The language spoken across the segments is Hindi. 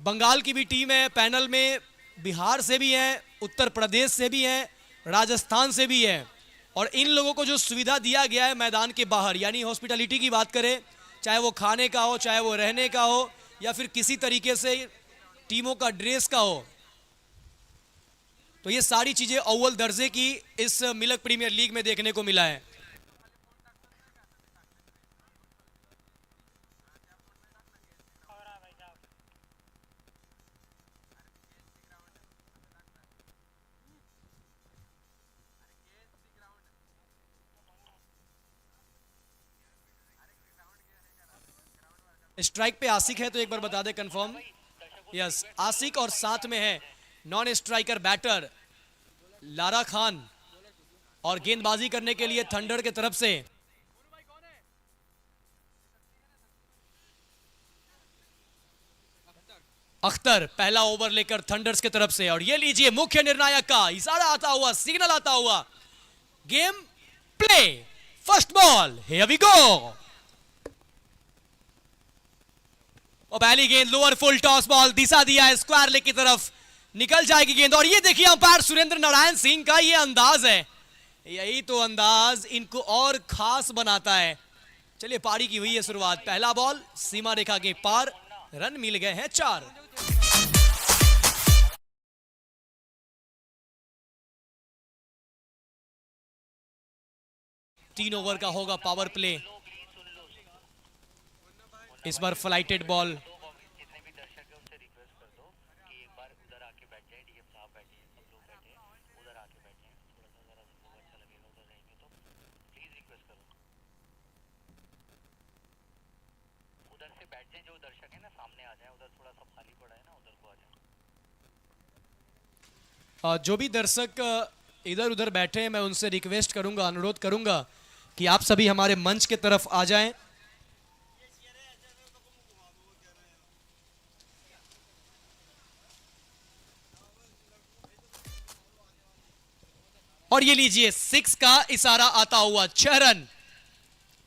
बंगाल की भी टीम है पैनल में, बिहार से भी है, उत्तर प्रदेश से भी है, राजस्थान से भी है। और इन लोगों को जो सुविधा दिया गया है मैदान के बाहर, यानी हॉस्पिटलिटी की बात करें, चाहे वो खाने का हो, चाहे वो रहने का हो, या फिर किसी तरीके से टीमों का ड्रेस का हो, तो ये सारी चीजें अव्वल दर्जे की इस मिल्क प्रीमियर लीग में देखने को मिला है। स्ट्राइक पे आसिक है तो एक बार बता दे कंफर्म। यस, आसिक और साथ में है non striker batter Lara Khan, और गेंदबाजी करने के लिए थंडर के तरफ से अख्तर पहला ओवर लेकर थंडर्स की तरफ से। और ये लीजिए मुख्य निर्णायक का इशारा आता हुआ, सिग्नल आता हुआ, game play, first ball, here we go. और पहली गेंद लोअर फुल टॉस बॉल, दिशा दिया है स्क्वायर लेग की तरफ, निकल जाएगी गेंद। और ये देखिए अंपायर सुरेंद्र नारायण सिंह का ये अंदाज है, यही तो अंदाज इनको और खास बनाता है। चलिए पारी की हुई है शुरुआत, पहला बॉल सीमा रेखा के पार, रन मिल गए हैं 4। तीन ओवर का होगा पावर प्ले। इस बार फ्लाइटेड बॉल, जो दर्शक है ना सामने आ जाए, उधर थोड़ा सा खाली पड़ा है ना, उधर को आ जाए। जो भी दर्शक इधर उधर बैठे हैं, मैं उनसे रिक्वेस्ट करूंगा, अनुरोध करूंगा कि आप सभी हमारे मंच के तरफ आ जाएं। और ये लीजिए 6 का इशारा आता हुआ, 6 रन,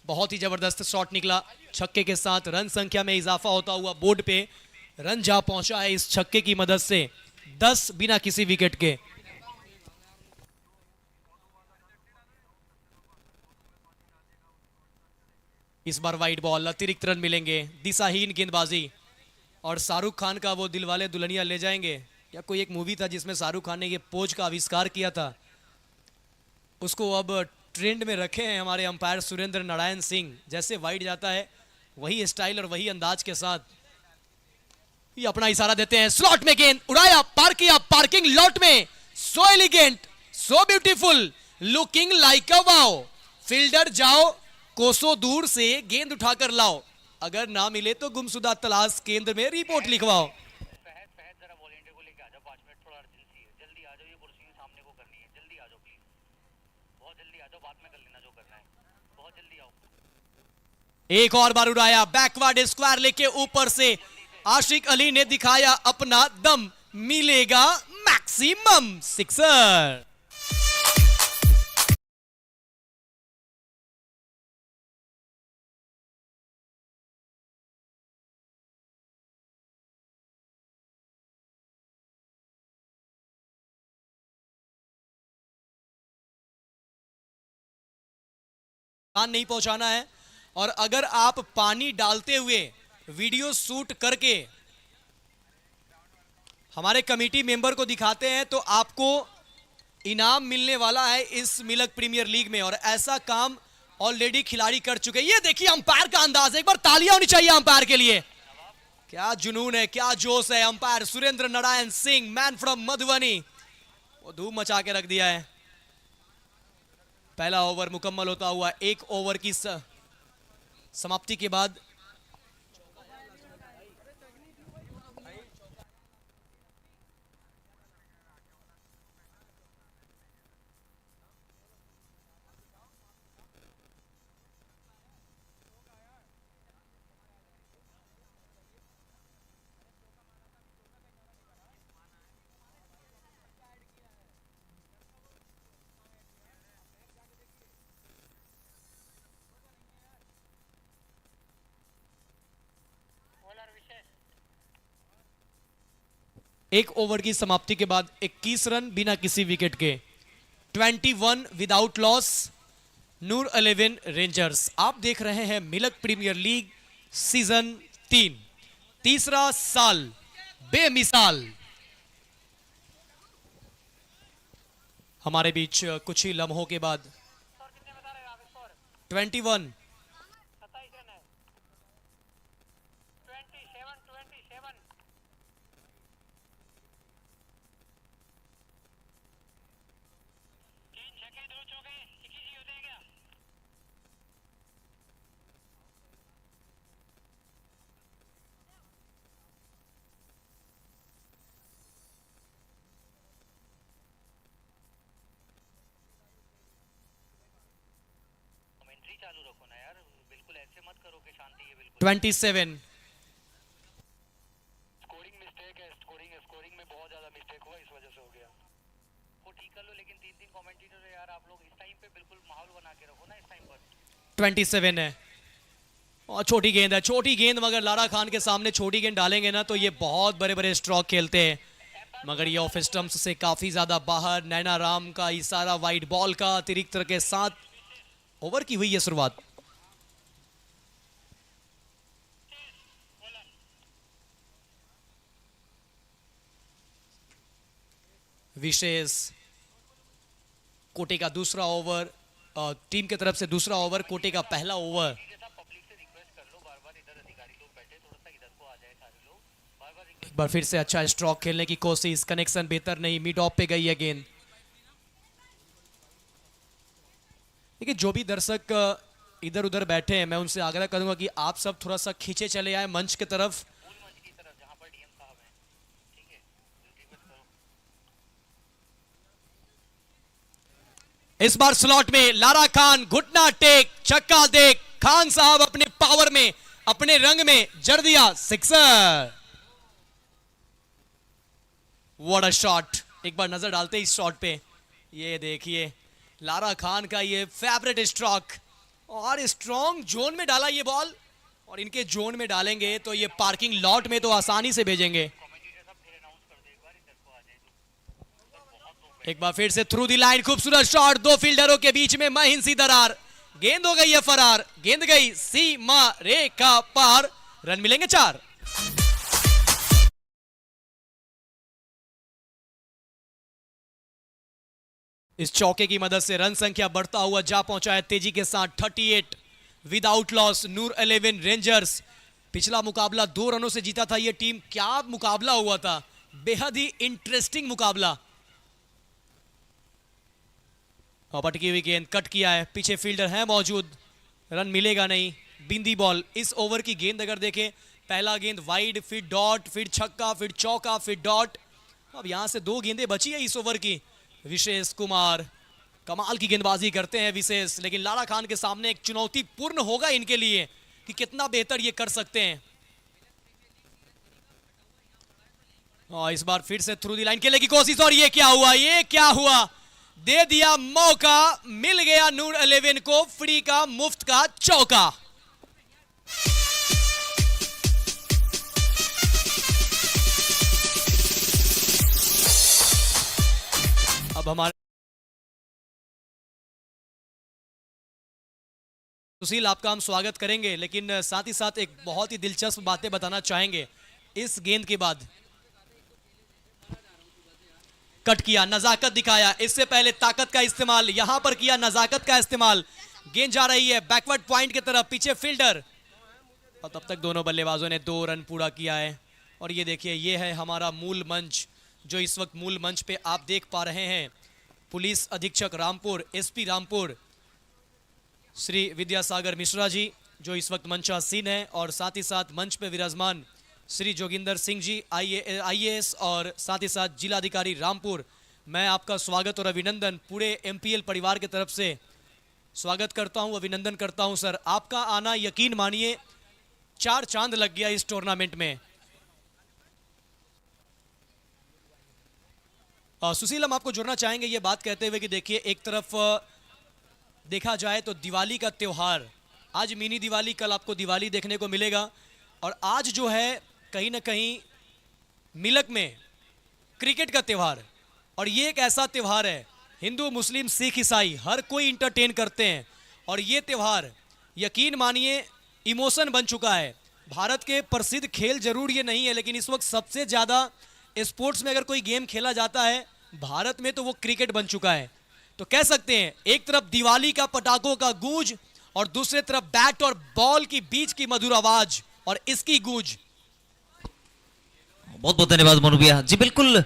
बहुत ही जबरदस्त शॉट निकला। छक्के के साथ रन संख्या में इजाफा होता हुआ बोर्ड पे रन जा पहुंचा है इस छक्के की मदद से, 10 बिना किसी विकेट के। इस बार वाइड बॉल, अतिरिक्त रन मिलेंगे, दिशाहीन गेंदबाजी। और शाहरुख खान का वो दिलवाले दुल्हनिया ले जाएंगे, या कोई एक मूवी था जिसमें शाहरुख खान ने ये पोज का आविष्कार किया था, उसको अब ट्रेंड में रखे हैं हमारे अंपायर सुरेंद्र नारायण सिंह। जैसे वाइड जाता है वही स्टाइल और वही अंदाज के साथ ये अपना इशारा देते हैं। स्लॉट में गेंद उड़ाया, पार किया पार्किंग लॉट में, so elegant, so beautiful, looking like a wow. Fielder जाओ कोसों दूर से गेंद उठाकर लाओ, अगर ना मिले तो गुमशुदा तलाश केंद्र में रिपोर्ट लिखवाओ। एक और बार उड़ाया, बैकवर्ड स्क्वायर लेके ऊपर से आशिक अली ने दिखाया अपना दम, मिलेगा मैक्सिमम सिक्सर। नहीं पहुंचाना है, और अगर आप पानी डालते हुए वीडियो शूट करके हमारे कमेटी मेंबर को दिखाते हैं तो आपको इनाम मिलने वाला है इस मिल्क प्रीमियर लीग में। और ऐसा काम ऑलरेडी खिलाड़ी कर चुके हैं। ये देखिए अंपायर का अंदाज, एक बार तालियां होनी चाहिए अंपायर के लिए, क्या जुनून है, क्या जोश है। Umpire Surendra Narayan Singh, man from Madhubani, वो धूम मचा के रख दिया है। पहला ओवर मुकम्मल होता हुआ, एक ओवर की समाप्ति के बाद एक ओवर की समाप्ति के बाद 21 रन बिना किसी विकेट के, 21 विदाउट लॉस, नूर 11 रेंजर्स। आप देख रहे हैं मिलक प्रीमियर लीग सीजन 3, तीसरा साल बेमिसाल। हमारे बीच कुछ ही लम्हों के बाद 21 चालू रखो ना यार, बिल्कुल ऐसे मत करो कि शांति है बिल्कुल। 27 स्कोरिंग मिस्टेक है, स्कोरिंग में बहुत ज्यादा मिस्टेक हुआ, इस वजह से हो गया। वो ठीक कर लो, लेकिन तीन कमेंटेटर है यार, आप लोग इस टाइम पे बिल्कुल माहौल बना के रखो ना इस टाइम पर। 27 है और छोटी गेंद है, छोटी गेंद, मगर लारा खान के सामने छोटी गेंद डालेंगे ना तो ये बहुत बड़े बड़े स्ट्रोक खेलते हैं, मगर ये ऑफ स्टंप्स से काफी ज्यादा बाहर। नैना राम का इशारा वाइड बॉल का अतिरिक्त के साथ ओवर की हुई है शुरुआत। विशेष कोटे का दूसरा ओवर, टीम की तरफ से दूसरा ओवर, कोटे का पहला ओवर। पब्लिक से रिक्वेस्ट कर लो, बार बार इधर अधिकारी लोग बैठे, थोड़ा सा इधर को आ जाए सारे लोग, बार बार एक बार फिर से अच्छा स्ट्रोक खेलने की कोशिश, कनेक्शन बेहतर नहीं, मिड ऑफ पे गई है गेंद। देखिए जो भी दर्शक इधर उधर बैठे हैं, मैं उनसे आग्रह करूंगा कि आप सब थोड़ा सा खींचे चले आए मंच की तरफ। मूल मंच की तरफ जहां पर डीएम साहब हैं, ठीक है, रिक्वेस्ट करो। इस बार स्लॉट में लारा खान, घुटना टेक, छक्का देख, खान साहब अपने पावर में, अपने रंग में जड़ दिया, सिक्सर। What a shot. एक बार नजर डालते इस शॉट पे, ये देखिए लारा खान का ये फेवरेट स्ट्रोक, और स्ट्रॉन्ग जोन में डाला ये बॉल, और इनके जोन में डालेंगे तो ये पार्किंग लॉट में तो आसानी से भेजेंगे। कमेंटेटर साहब फिर अनाउंस कर दो एक बार, इधर को आ जाए तो। एक बार फिर से थ्रू दी लाइन, खूबसूरत शॉट, दो फील्डरों के बीच में महीन सी दरार, गेंद हो गई है फरार, गेंद गई सीमा रेखा पार, रन मिलेंगे 4। इस चौके की मदद से रन संख्या बढ़ता हुआ जा पहुंचा है तेजी के साथ, 38 विदाउट लॉस, नूर 11 रेंजर्स। पिछला मुकाबला 2 रनों से जीता था ये टीम। क्या मुकाबला हुआ था, बेहद ही इंटरेस्टिंग मुकाबला। पटकी हुई गेंद, कट किया है, पीछे फील्डर है मौजूद, रन मिलेगा नहीं, बिंदी बॉल। इस ओवर की गेंद अगर देखें, पहला गेंद वाइड, फिर डॉट, फिर छक्का, फिर चौका, फिर डॉट। अब यहां से 2 गेंदें बची है इस ओवर की। विशेष कुमार कमाल की गेंदबाजी करते हैं विशेष, लेकिन लारा खान के सामने एक चुनौतीपूर्ण होगा इनके लिए कि कितना बेहतर ये कर सकते हैं। और इस बार फिर से थ्रू दी लाइन खेलने की कोशिश, और ये क्या हुआ, ये क्या हुआ, दे दिया मौका, मिल गया नूर 11 को फ्री का, मुफ्त का चौका। अब हमारे सुशील, आपका हम स्वागत करेंगे, लेकिन साथ ही साथ एक बहुत ही दिलचस्प बातें बताना चाहेंगे। इस गेंद के बाद कट किया, नजाकत दिखाया, इससे पहले ताकत का इस्तेमाल, यहां पर किया नजाकत का इस्तेमाल। गेंद जा रही है बैकवर्ड पॉइंट की तरफ, पीछे फील्डर, और तब तक दोनों बल्लेबाजों ने 2 रन पूरा किया है। और ये देखिए, ये है हमारा मूल मंच, जो इस वक्त मूल मंच पे आप देख पा रहे हैं। पुलिस अधीक्षक रामपुर, एसपी रामपुर श्री विद्यासागर मिश्रा जी, जो इस वक्त मंचासीन है, और साथ ही साथ मंच पे विराजमान श्री जोगिंदर सिंह जी, आईएएस, और साथ ही साथ जिलाधिकारी रामपुर। मैं आपका स्वागत और अभिनंदन पूरे एमपीएल परिवार की तरफ से स्वागत करता हूं, अभिनंदन करता हूं सर। आपका आना यकीन मानिए 4 चांद लग गया इस टूर्नामेंट में। सुशील, हम आपको जोड़ना चाहेंगे ये बात कहते हुए कि देखिए, एक तरफ देखा जाए तो दिवाली का त्योहार, आज मिनी दिवाली, कल आपको दिवाली देखने को मिलेगा, और आज जो है कहीं ना कहीं मिलक में क्रिकेट का त्यौहार, और ये एक ऐसा त्यौहार है हिंदू मुस्लिम सिख ईसाई हर कोई इंटरटेन करते हैं, और ये त्यौहार यकीन मानिए इमोशन बन चुका है। भारत के प्रसिद्ध खेल जरूर ये नहीं है, लेकिन इस वक्त सबसे ज़्यादा स्पोर्ट्स में अगर कोई गेम खेला जाता है भारत में तो वो क्रिकेट बन चुका है। तो कह सकते हैं एक तरफ दिवाली का पटाखों का गूंज और दूसरे तरफ बैट और बॉल की बीच की मधुर आवाज और इसकी गूंज। बहुत बहुत धन्यवाद मोनू भैया जी। बिल्कुल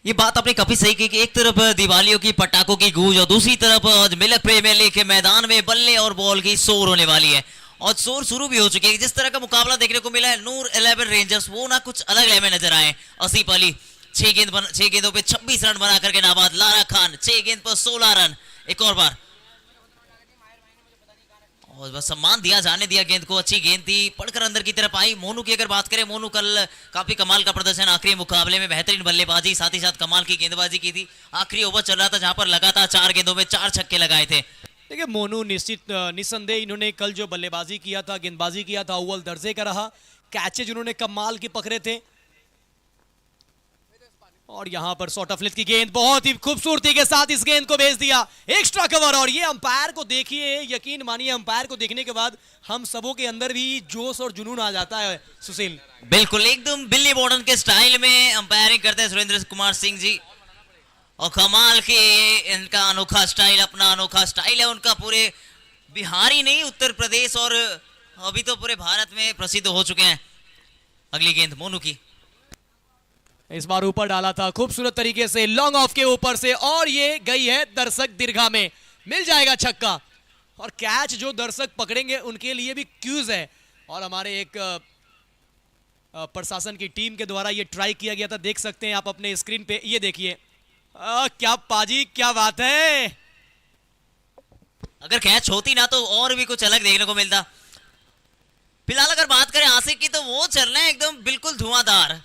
ये बात आपने काफी सही की कि एक तरफ दिवालियों की पटाखों की गूंज और दूसरी तरफ आज मिल्क प्रीमियर लीग के मैदान में बल्ले और बॉल की शोर होने वाली है, और शोर शुरू भी हो चुकी है। जिस तरह का मुकाबला देखने को मिला है नूर 11 रेंजर्स, वो ना कुछ अलग लेवल नजर आए। आसिफ अली 6 गेंदों पे 26 रन बना करके नाबाद। लारा खान 6 गेंद पर 16 रन। एक और बार और बस सम्मान दिया, जाने दिया गेंद को। अच्छी गेंद थी, पढ़कर अंदर की तरफ आई। मोनू की अगर बात करें, मोनू कल काफी कमाल का प्रदर्शन, आखिरी मुकाबले में बेहतरीन बल्लेबाजी, साथ ही साथ कमाल की गेंदबाजी की थी। आखिरी ओवर चल रहा था जहां पर लगातार 4 गेंदों में 4 छक्के लगाए थे। देखिए मोनू निस्संदेह इन्होंने कल जो बल्लेबाजी किया था, गेंदबाजी किया था, अव्वल दर्जे का रहा। कैचेज उन्होंने कमाल के पकड़े थे, और यहां पर शॉर्ट ऑफ लेग की गेंद बहुत ही खूबसूरती के साथ इस गेंद को भेज दिया एक्स्ट्रा कवर। और ये अंपायर को देखिए, यकीन मानिए अंपायर को देखने के बाद हम सबों के अंदर भी जोश और जुनून आ जाता है। सुशील बिल्कुल एकदम बिल्ली बॉर्डन के स्टाइल में अंपायरिंग करते हैं सुरेंद्र कुमार सिंह जी, और कमाल के इनका अनोखा स्टाइल, अपना अनोखा स्टाइल है उनका। पूरे बिहार ही नहीं, उत्तर प्रदेश और अभी तो पूरे भारत में प्रसिद्ध हो चुके हैं। अगली गेंद मोनू की, इस बार ऊपर डाला था खूबसूरत तरीके से लॉन्ग ऑफ के ऊपर से, और ये गई है दर्शक दीर्घा में, मिल जाएगा छक्का। और कैच जो दर्शक पकड़ेंगे उनके लिए भी क्यूज है, और हमारे एक प्रशासन की टीम के द्वारा ये ट्राई किया गया था, देख सकते हैं आप अपने स्क्रीन पे। ये देखिए क्या पाजी, क्या बात है। अगर कैच होती ना तो और भी कुछ अलग देखने को मिलता। फिलहाल अगर बात करें आसिफ की, तो वो चल रहे हैं एकदम बिल्कुल धुआंधार।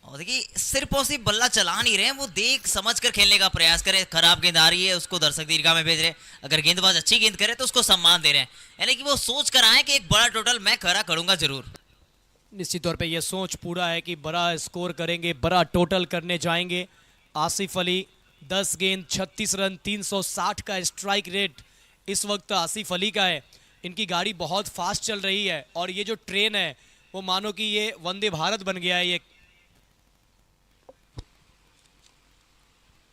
और देखिए सिर्फ और सिर्फ बल्ला चला नहीं रहे हैं, वो देख समझ कर खेलने का प्रयास करें। खराब गेंद आ रही है उसको दर्शक दीर्घा में भेज रहे हैं, अगर गेंदबाज अच्छी गेंद करे तो उसको सम्मान दे रहे हैं। यानी कि वो सोच कर आए कि एक बड़ा टोटल मैं खड़ा करूंगा जरूर। निश्चित तौर पे ये सोच पूरा है कि बड़ा स्कोर करेंगे, बड़ा टोटल करने जाएंगे। आसिफ अली 10 गेंद 36 रन 360 का स्ट्राइक रेट इस वक्त आसिफ अली का है। इनकी गाड़ी बहुत फास्ट चल रही है, और ये जो ट्रेन है वो मानो कि ये वंदे भारत बन गया है। ये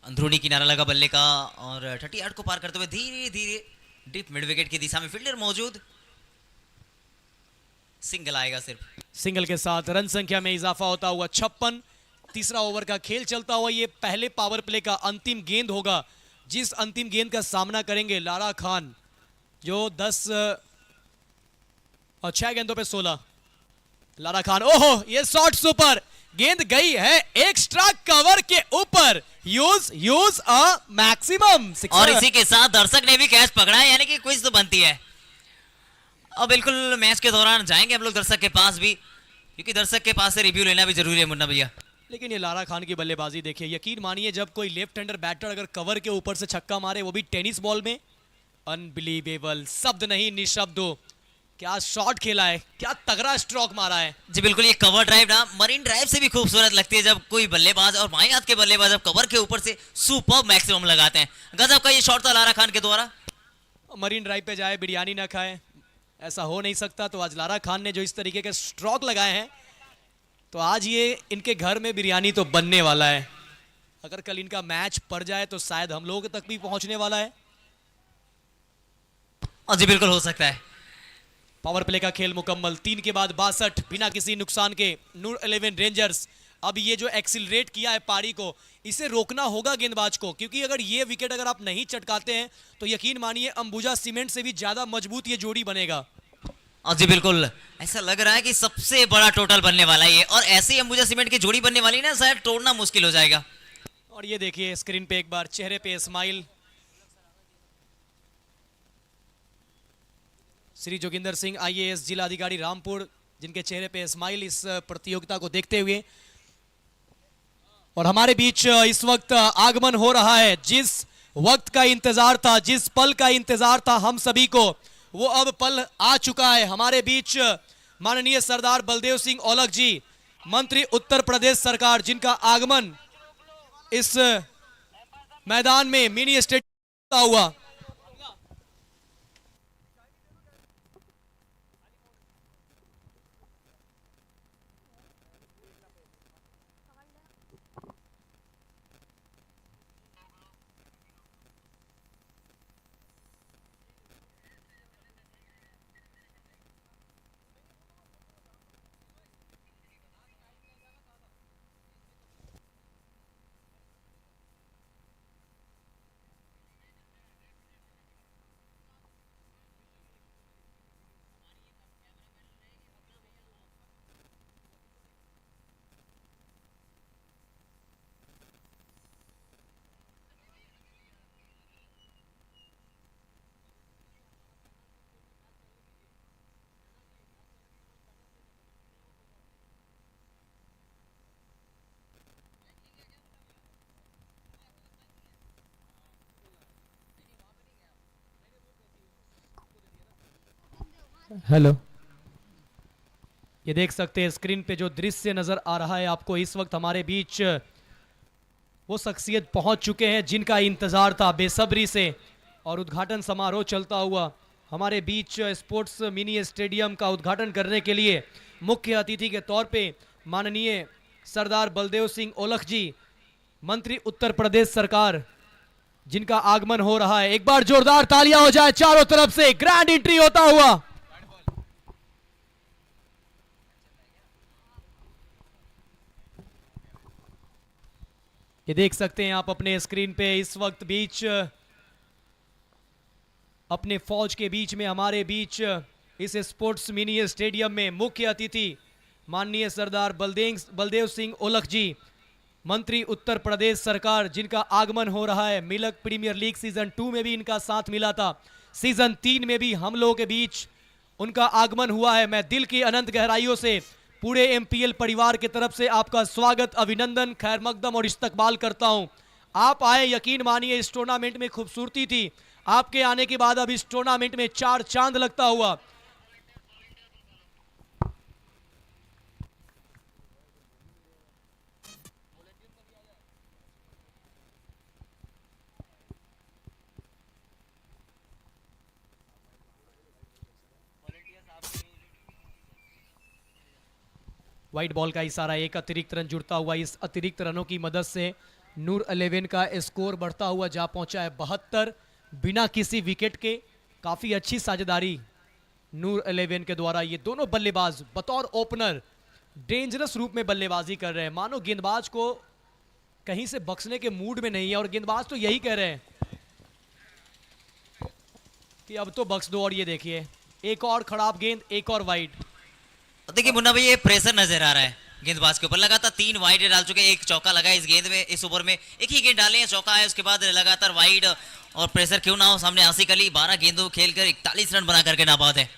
अंदरूनी किनारा लगा बल्ले का, और 38 को पार करते हुए धीरे धीरे डीप मिड विकेट की दिशा में फील्डर मौजूद। सिंगल आएगा, सिर्फ सिंगल के साथ रन संख्या में इजाफा होता हुआ 56। तीसरा ओवर का खेल चलता हुआ ये पहले पावर प्ले का अंतिम गेंद होगा, जिस अंतिम गेंद का सामना करेंगे लारा खान, जो 10 और 6 गेंदों पे 16। लारा खान, ओहो ये शॉट सुपर, गेंद गई है एक्स्ट्रा कवर के ऊपर। Use a maximum sixer. और इसी के साथ दर्शक ने भी कैच पकड़ा है, यानी कि क्विज तो बनती है। अब बिल्कुल मैच के दौरान जाएंगे हम लोग दर्शक के पास भी, क्योंकि दर्शक के पास से रिव्यू लेना भी जरूरी है मुन्ना भैया। लेकिन ये लारा खान की बल्लेबाजी देखिए, यकीन मानिए जब कोई लेफ्ट हैंडर बैटर अगर कवर के ऊपर से छक्का मारे, वो भी टेनिस बॉल में, अनबिलीवेबल, शब्द नहीं निशब्द हो। क्या शॉट खेला है, क्या तगड़ा स्ट्रोक मारा है। जी बिल्कुल, ये कवर ड्राइव ना मरीन ड्राइव से भी खूबसूरत लगती है, जब कोई बल्लेबाज और बाएं हाथ के बल्लेबाज जब कवर के ऊपर से सुपर मैक्सिमम लगाते हैं। गजब का ये शॉट था लारा खान के द्वारा। मरीन ड्राइव पे जाए बिरयानी ना खाए, ऐसा हो नहीं सकता। तो आज लारा खान ने जो इस तरीके के स्ट्रोक लगाए हैं, तो आज ये इनके घर में बिरयानी तो बनने वाला है। अगर कल इनका मैच पड़ जाए तो शायद हम लोगों तक भी पहुंचने वाला है। और जी बिल्कुल हो सकता है। पावर प्ले का खेल मुकम्मल, 3 के बाद 62 बिना किसी नुकसान के। नूर 11 रेंजर्स, अब ये जो एक्सिलरेट किया है पारी को, इसे रोकना होगा गेंदबाज को, क्योंकि अगर ये विकेट अगर आप नहीं चटकाते हैं तो यकीन मानिए अंबुजा सीमेंट से भी ज्यादा मजबूत ये जोड़ी बनेगा। और जी बिल्कुल, ऐसा लग रहा है कि सबसे बड़ा टोटल बनने वाला है ये, और ऐसे ही अंबुजा सीमेंट की जोड़ी बनने वाली ना, शायद तोड़ना मुश्किल हो जाएगा। और ये देखिए स्क्रीन पे एक बार चेहरे पे स्माइल, श्री जोगिंदर सिंह IAS जिला अधिकारी रामपुर, जिनके चेहरे पे स्माइल इस प्रतियोगिता को देखते हुए। और हमारे बीच इस वक्त आगमन हो रहा है, जिस वक्त का इंतजार था, जिस पल का इंतजार था हम सभी को, वो अब पल आ चुका है। हमारे बीच माननीय सरदार बलदेव सिंह औलख जी, मंत्री उत्तर प्रदेश सरकार जिनका आगमन इस मैदान में मिनी स्टेडियम हुआ। हेलो, ये देख सकते हैं स्क्रीन पे जो दृश्य नजर आ रहा है आपको, इस वक्त हमारे बीच वो शख्सियत पहुंच चुके हैं जिनका इंतजार था बेसब्री से, और उद्घाटन समारोह चलता हुआ हमारे बीच स्पोर्ट्स मिनी स्टेडियम का उद्घाटन करने के लिए मुख्य अतिथि के तौर पे माननीय सरदार बलदेव सिंह ओलख जी, मंत्री उत्तर प्रदेश सरकार, जिनका आगमन हो रहा है। एक बार जोरदार तालियां हो जाए चारों तरफ से, ग्रैंड एंट्री होता हुआ। ये देख सकते हैं आप अपने स्क्रीन पे, इस वक्त बीच अपने फौज के बीच में हमारे बीच इस स्पोर्ट्स मिनी स्टेडियम में मुख्य अतिथि माननीय सरदार बलदेव सिंह ओलख जी, मंत्री उत्तर प्रदेश सरकार, जिनका आगमन हो रहा है। मिलक प्रीमियर लीग सीजन 2 में भी इनका साथ मिला था, सीजन 3 में भी हम लोगों के बीच उनका आगमन हुआ है। मैं दिल की अनंत गहराइयों से पूरे एमपीएल परिवार की तरफ से आपका स्वागत, अभिनंदन, खैर मकदम और इस्तकबाल करता हूं। आप आए, यकीन मानिए इस टूर्नामेंट में खूबसूरती थी, आपके आने के बाद अब इस टूर्नामेंट में चार चांद लगता हुआ। व्हाइट बॉल का इशारा, एक अतिरिक्त रन जुड़ता हुआ। इस अतिरिक्त रनों की मदद से नूर 11 का स्कोर बढ़ता हुआ जा पहुंचा है 72 बिना किसी विकेट के। काफी अच्छी साझेदारी नूर 11 के द्वारा। ये दोनों बल्लेबाज बतौर ओपनर डेंजरस रूप में बल्लेबाजी कर रहे हैं, मानो गेंदबाज को कहीं से बख्शने के मूड में नहीं है, और गेंदबाज तो यही कह रहे हैं कि अब तो बख्श दो। और ये देखिए एक और खराब गेंद, एक और वाइड। देखिए मुन्ना भाई, ये प्रेशर नजर आ रहा है गेंदबाज के ऊपर। लगातार 3 वाइड डाल चुके, एक चौका लगा इस गेंद में, इस ओवर में एक ही गेंद डाले हैं, चौका है, उसके बाद लगातार वाइड। और प्रेशर क्यों ना हो, सामने आसिक अली 12 गेंदों खेलकर 41 रन बना करके नाबाद है।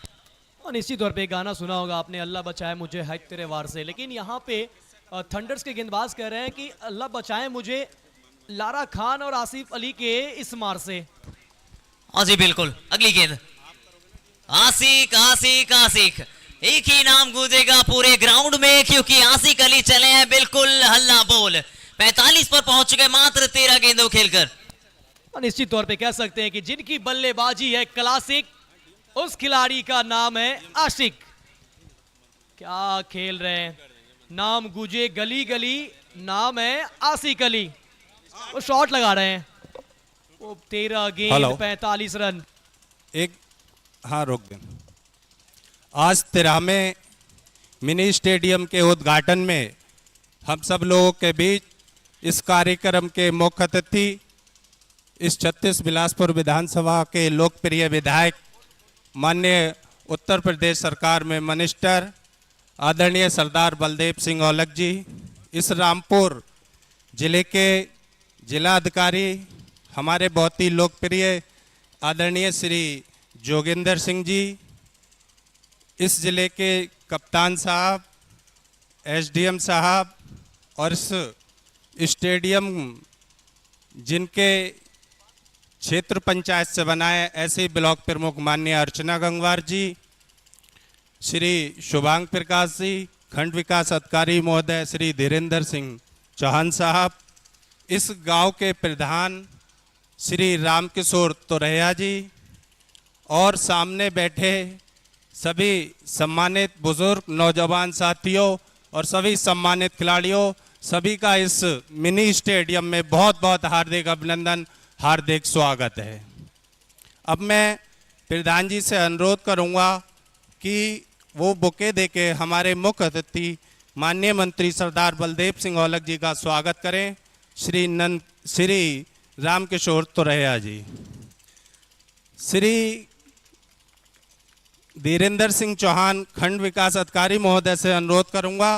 और निश्चित तौर पे गाना सुना होगा आपने, अल्लाह बचाए मुझे है तेरे वार से। लेकिन यहाँ पे थंडर्स के गेंदबाज कह रहे हैं कि अल्लाह बचाए मुझे लारा खान और आसिफ अली के इस मार से। हाँ जी बिल्कुल, अगली गेंद आसिक आसिक आसिक, एक ही नाम गूंजेगा पूरे ग्राउंड में, क्योंकि आसिक अली चले हैं बिल्कुल हल्ला बोल। 45 पर पहुंच चुके मात्र 13 गेंदों खेलकर। और निश्चित तौर पे कह सकते हैं कि जिनकी बल्लेबाजी है क्लासिक, उस खिलाड़ी का नाम है आशिक। क्या खेल रहे हैं, नाम गूंजे गली गली, नाम है आसिक अली। वो शॉट लगा रहे हैं, वो 13 गेंद 45 रन। एक हाँ रोक दें। आज 13वें मिनी स्टेडियम के उद्घाटन में हम सब लोगों के बीच इस कार्यक्रम के मुख्य अतिथि, इस 36 बिलासपुर विधानसभा के लोकप्रिय विधायक, माननीय उत्तर प्रदेश सरकार में मिनिस्टर आदरणीय सरदार बलदेव सिंह ओलख जी, इस रामपुर जिले के जिला अधिकारी हमारे बहुत ही लोकप्रिय आदरणीय श्री जोगिंदर सिंह जी, इस जिले के कप्तान साहब, एसडीएम साहब, और इस स्टेडियम जिनके क्षेत्र पंचायत से बनाए ऐसे ब्लॉक प्रमुख माननीय अर्चना गंगवार जी, श्री शुभांग प्रकाश जी, खंड विकास अधिकारी महोदय श्री धीरेन्द्र सिंह चौहान साहब, इस गांव के प्रधान श्री रामकिशोर तोरैया जी और सामने बैठे सभी सम्मानित बुजुर्ग नौजवान साथियों और सभी सम्मानित खिलाड़ियों, सभी का इस मिनी स्टेडियम में बहुत बहुत हार्दिक अभिनंदन, हार्दिक स्वागत है। अब मैं प्रधान जी से अनुरोध करूंगा कि वो बुके देके हमारे मुख्य अतिथि माननीय मंत्री सरदार बलदेव सिंह औलख जी का स्वागत करें। श्री रामकिशोर तोरैया जी। श्री धीरेन्द्र सिंह चौहान खंड विकास अधिकारी महोदय से अनुरोध करूंगा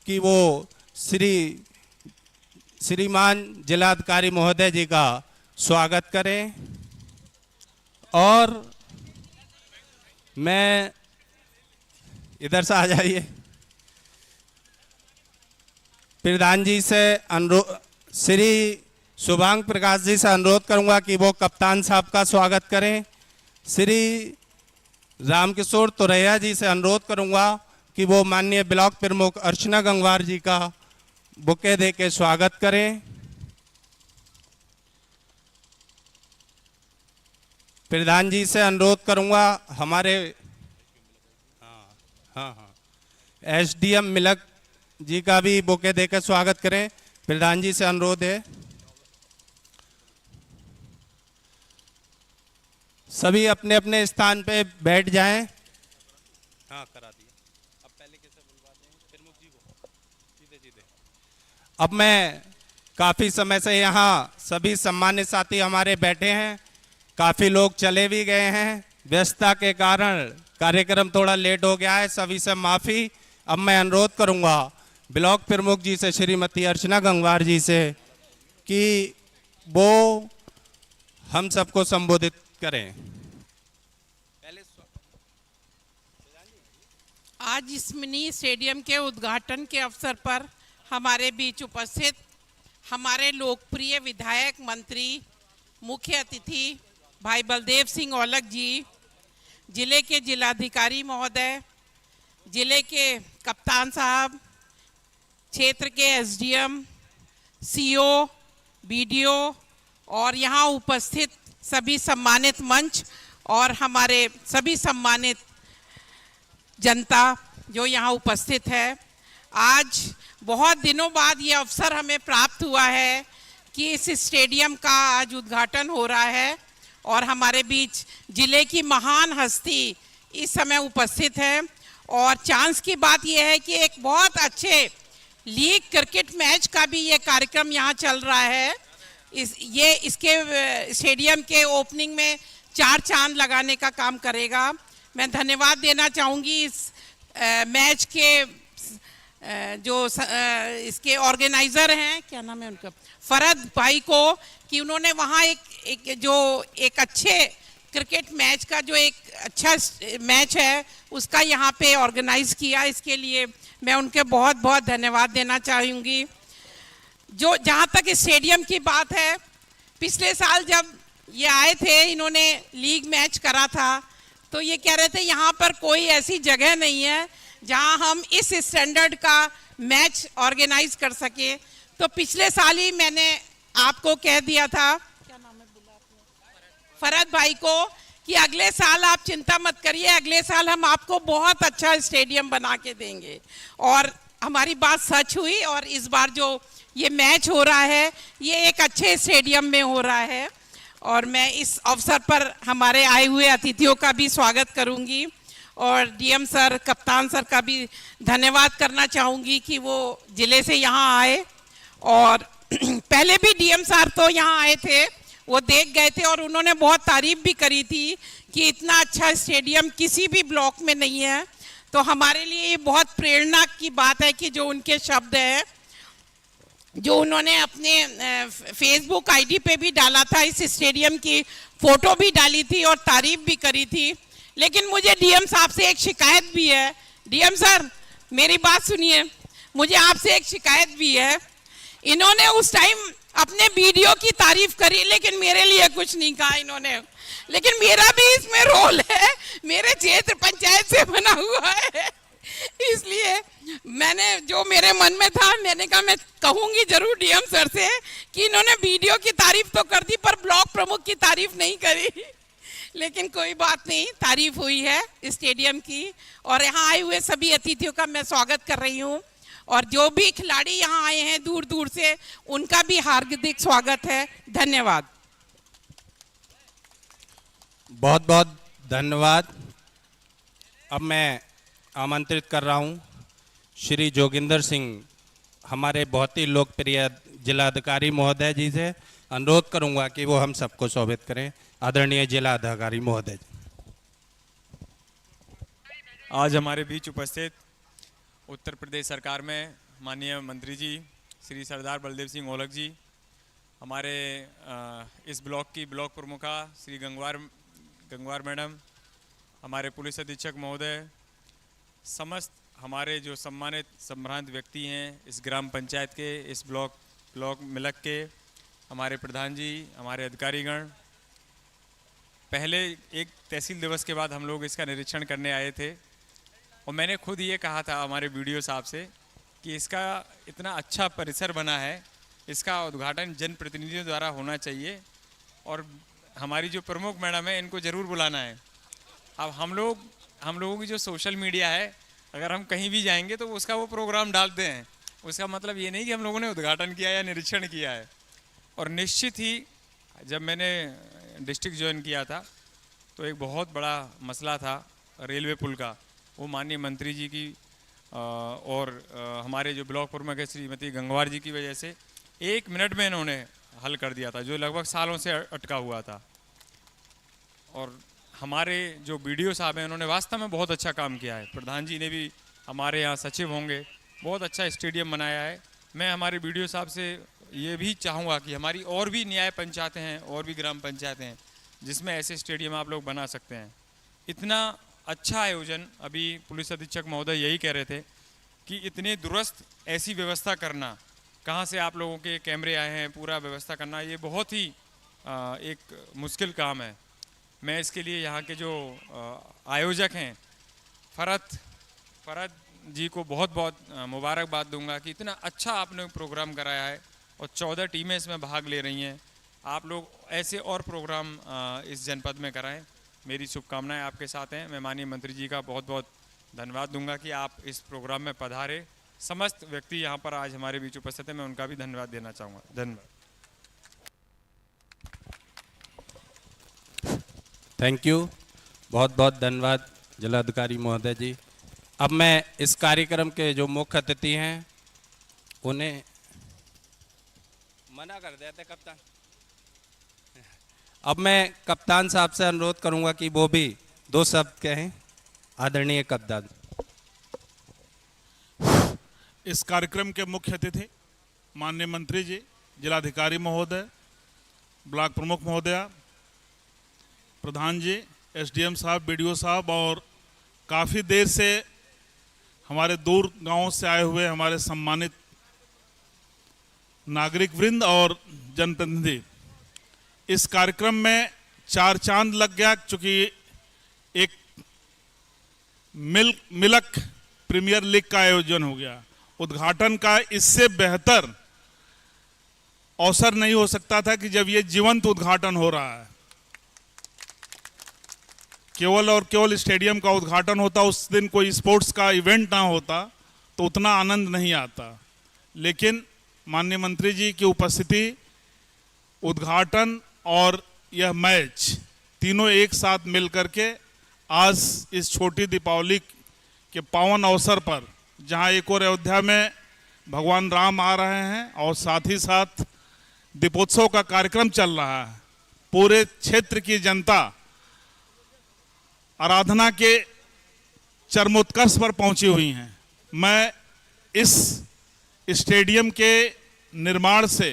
कि वो श्रीमान जिलाधिकारी महोदय जी का स्वागत करें। और मैं इधर से आ जाइए, प्रधान जी से अनुरोध, श्री शुभांग प्रकाश जी से अनुरोध करूंगा कि वो कप्तान साहब का स्वागत करें। श्री रामकिशोर तोरैया जी से अनुरोध करूंगा कि वो माननीय ब्लॉक प्रमुख अर्चना गंगवार जी का बुके दे के स्वागत करें। प्रधान जी से अनुरोध करूंगा हमारे एसडीएम मिलक जी का भी बुके देकर स्वागत करें। प्रधान जी से अनुरोध है। सभी अपने अपने स्थान पे बैठ जाएं। हाँ, करा दिए। अब पहले कैसे बुलवाते हैं प्रमुख जी को? सीधे। अब मैं काफी समय से यहाँ सभी सम्मानित साथी हमारे बैठे हैं, काफी लोग चले भी गए हैं, व्यस्तता के कारण कार्यक्रम थोड़ा लेट हो गया है, सभी से माफी। अब मैं अनुरोध करूंगा ब्लॉक प्रमुख जी से श्रीमती अर्चना गंगवार जी से कि वो हम सबको संबोधित करें। आज इस मिनी स्टेडियम के उद्घाटन के अवसर पर हमारे बीच उपस्थित हमारे लोकप्रिय विधायक मंत्री मुख्य अतिथि भाई बलदेव सिंह औलख जी, जिले के जिलाधिकारी महोदय, जिले के कप्तान साहब, क्षेत्र के एसडीएम, सीओ, बीडीओ और यहाँ उपस्थित सभी सम्मानित मंच और हमारे सभी सम्मानित जनता जो यहाँ उपस्थित है। आज बहुत दिनों बाद ये अवसर हमें प्राप्त हुआ है कि इस स्टेडियम का आज उद्घाटन हो रहा है और हमारे बीच जिले की महान हस्ती इस समय उपस्थित है। और चांस की बात यह है कि एक बहुत अच्छे लीग क्रिकेट मैच का भी ये कार्यक्रम यहाँ चल रहा है। इसके स्टेडियम के ओपनिंग में 4 चांद लगाने का काम करेगा। मैं धन्यवाद देना चाहूँगी इस मैच के जो इसके ऑर्गेनाइज़र हैं, क्या नाम है उनका, फरद भाई को, कि उन्होंने वहाँ एक अच्छे क्रिकेट मैच का जो एक अच्छा मैच है उसका यहाँ पे ऑर्गेनाइज किया। इसके लिए मैं उनके बहुत बहुत धन्यवाद देना चाहूँगी। जो जहाँ तक स्टेडियम की बात है, पिछले साल जब ये आए थे, इन्होंने लीग मैच करा था, तो ये कह रहे थे यहाँ पर कोई ऐसी जगह नहीं है जहाँ हम इस स्टैंडर्ड का मैच ऑर्गेनाइज कर सके। तो पिछले साल ही मैंने आपको कह दिया था, क्या नाम है बोला आपने, फरद भाई को, कि अगले साल आप चिंता मत करिए, अगले साल हम आपको बहुत अच्छा स्टेडियम बना के देंगे। और हमारी बात सच हुई और इस बार जो ये मैच हो रहा है ये एक अच्छे स्टेडियम में हो रहा है। और मैं इस अवसर पर हमारे आए हुए अतिथियों का भी स्वागत करूंगी और डीएम सर, कप्तान सर का भी धन्यवाद करना चाहूँगी कि वो ज़िले से यहाँ आए। और पहले भी डीएम सर तो यहाँ आए थे, वो देख गए थे और उन्होंने बहुत तारीफ भी करी थी कि इतना अच्छा स्टेडियम किसी भी ब्लॉक में नहीं है। तो हमारे लिए ये बहुत प्रेरणा की बात है कि जो उनके शब्द हैं, जो उन्होंने अपने फेसबुक आईडी पे भी डाला था, इस स्टेडियम की फ़ोटो भी डाली थी और तारीफ भी करी थी। लेकिन मुझे डीएम साहब से एक शिकायत भी है। डीएम सर, मेरी बात सुनिए, मुझे आपसे एक शिकायत भी है। इन्होंने उस टाइम अपने वीडियो की तारीफ करी लेकिन मेरे लिए कुछ नहीं कहा इन्होंने। लेकिन मेरा भी इसमें रोल है, मेरे क्षेत्र पंचायत से बना हुआ है। इसलिए मैंने जो मेरे मन में था मैंने कहा मैं कहूंगी जरूर डीएम सर से कि इन्होंने वीडियो की तारीफ तो कर दी पर ब्लॉक प्रमुख की तारीफ नहीं करी। लेकिन कोई बात नहीं, तारीफ हुई है स्टेडियम की और यहाँ आए हुए सभी अतिथियों का मैं स्वागत कर रही हूँ और जो भी खिलाड़ी यहाँ आए हैं दूर दूर से उनका भी हार्दिक स्वागत है। धन्यवाद। बहुत बहुत धन्यवाद। अब मैं आमंत्रित कर रहा हूं श्री जोगिंदर सिंह, हमारे बहुत ही लोकप्रिय जिलाधिकारी महोदय जी से अनुरोध करूंगा कि वो हम सबको शोभित करें। आदरणीय जिलाधिकारी महोदय जी। आज हमारे बीच उपस्थित उत्तर प्रदेश सरकार में माननीय मंत्री जी श्री सरदार बलदेव सिंह ओलख जी, हमारे इस ब्लॉक की ब्लॉक प्रमुखा श्री गंगवार मैडम, हमारे पुलिस अधीक्षक महोदय, समस्त हमारे जो सम्मानित संभ्रांत व्यक्ति हैं इस ग्राम पंचायत के, इस ब्लॉक मिलक के, हमारे प्रधान जी, हमारे अधिकारीगण। पहले एक तहसील दिवस के बाद हम लोग इसका निरीक्षण करने आए थे और मैंने खुद ये कहा था हमारे वीडियो साहब से कि इसका इतना अच्छा परिसर बना है, इसका उद्घाटन जनप्रतिनिधियों द्वारा होना चाहिए और हमारी जो प्रमुख मैडम है इनको ज़रूर बुलाना है। अब हम लोगों की जो सोशल मीडिया है, अगर हम कहीं भी जाएंगे तो उसका वो प्रोग्राम डालते हैं, उसका मतलब ये नहीं कि हम लोगों ने उद्घाटन किया या निरीक्षण किया है। और निश्चित ही जब मैंने डिस्ट्रिक्ट ज्वाइन किया था तो एक बहुत बड़ा मसला था रेलवे पुल का, वो माननीय मंत्री जी की और हमारे जो ब्लॉक प्रमुख है श्रीमती गंगवार जी की वजह से 1 मिनट में इन्होंने हल कर दिया था, जो लगभग सालों से अटका हुआ था। और हमारे जो बीडीओ साहब हैं उन्होंने वास्तव में बहुत अच्छा काम किया है। प्रधान जी ने भी, हमारे यहाँ सचिव होंगे, बहुत अच्छा स्टेडियम बनाया है। मैं हमारे बीडीओ साहब से ये भी चाहूँगा कि हमारी और भी न्याय पंचायतें हैं और भी ग्राम पंचायतें हैं जिसमें ऐसे स्टेडियम आप लोग बना सकते हैं। इतना अच्छा आयोजन, अभी पुलिस अधीक्षक महोदय यही कह रहे थे कि इतने दुरुस्त ऐसी व्यवस्था करना, कहाँ से आप लोगों के कैमरे आए हैं, पूरा व्यवस्था करना, ये बहुत ही एक मुश्किल काम है। मैं इसके लिए यहाँ के जो आयोजक हैं फरद जी को बहुत बहुत मुबारकबाद दूंगा कि इतना अच्छा आपने प्रोग्राम कराया है और 14 टीमें इसमें भाग ले रही हैं। आप लोग ऐसे और प्रोग्राम इस जनपद में कराएं। मेरी शुभकामनाएं आपके साथ हैं। मैं माननीय मंत्री जी का बहुत बहुत धन्यवाद दूंगा कि आप इस प्रोग्राम में पधारे। समस्त व्यक्ति यहाँ पर आज हमारे बीच उपस्थित हैं, मैं उनका भी धन्यवाद देना चाहूँगा। धन्यवाद। थैंक यू, बहुत बहुत धन्यवाद जिलाधिकारी महोदय जी। अब मैं इस कार्यक्रम के जो मुख्य अतिथि हैं उन्हें मना कर देते कप्तान। अब मैं कप्तान साहब से अनुरोध करूंगा कि वो भी 2 शब्द कहें। आदरणीय कप्तान। इस कार्यक्रम के मुख्य अतिथि माननीय मंत्री जी, जिलाधिकारी महोदय, ब्लॉक प्रमुख महोदया, प्रधान जी, एसडीएम साहब, बीडीओ साहब और काफ़ी देर से हमारे दूर गांवों से आए हुए हमारे सम्मानित नागरिक वृंद और जनप्रतिनिधि। इस कार्यक्रम में 4 चांद लग गया, चूंकि एक मिलक प्रीमियर लीग का आयोजन हो गया। उद्घाटन का इससे बेहतर अवसर नहीं हो सकता था कि जब ये जीवंत उद्घाटन हो रहा है। केवल और केवल स्टेडियम का उद्घाटन होता, उस दिन कोई स्पोर्ट्स का इवेंट ना होता तो उतना आनंद नहीं आता। लेकिन माननीय मंत्री जी की उपस्थिति, उद्घाटन और यह मैच तीनों एक साथ मिलकर के आज इस छोटी दीपावली के पावन अवसर पर, जहां एक और अयोध्या में भगवान राम आ रहे हैं और साथ ही साथ दीपोत्सव का कार्यक्रम चल रहा है, पूरे क्षेत्र की जनता आराधना के चरमोत्कर्ष पर पहुंची हुई हैं। मैं इस स्टेडियम के निर्माण से,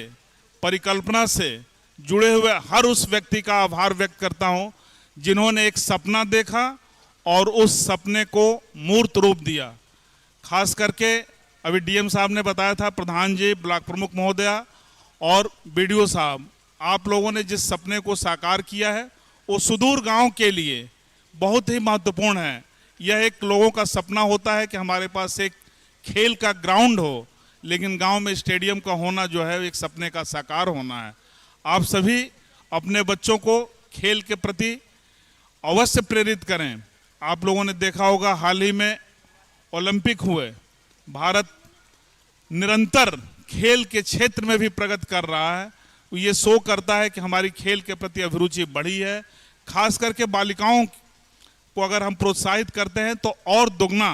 परिकल्पना से जुड़े हुए हर उस व्यक्ति का आभार व्यक्त करता हूं जिन्होंने एक सपना देखा और उस सपने को मूर्त रूप दिया। खास करके अभी डीएम साहब ने बताया था, प्रधान जी, ब्लॉक प्रमुख महोदया और बीडीओ साहब, आप लोगों ने जिस सपने को साकार किया है वो सुदूर गांव के लिए बहुत ही महत्वपूर्ण है। यह एक लोगों का सपना होता है कि हमारे पास एक खेल का ग्राउंड हो, लेकिन गांव में स्टेडियम का होना जो है एक सपने का साकार होना है। आप सभी अपने बच्चों को खेल के प्रति अवश्य प्रेरित करें। आप लोगों ने देखा होगा हाल ही में ओलंपिक हुए, भारत निरंतर खेल के क्षेत्र में भी प्रगति कर रहा है। ये शो करता है कि हमारी खेल के प्रति अभिरुचि बढ़ी है। खास करके बालिकाओं को अगर हम प्रोत्साहित करते हैं तो और दुगना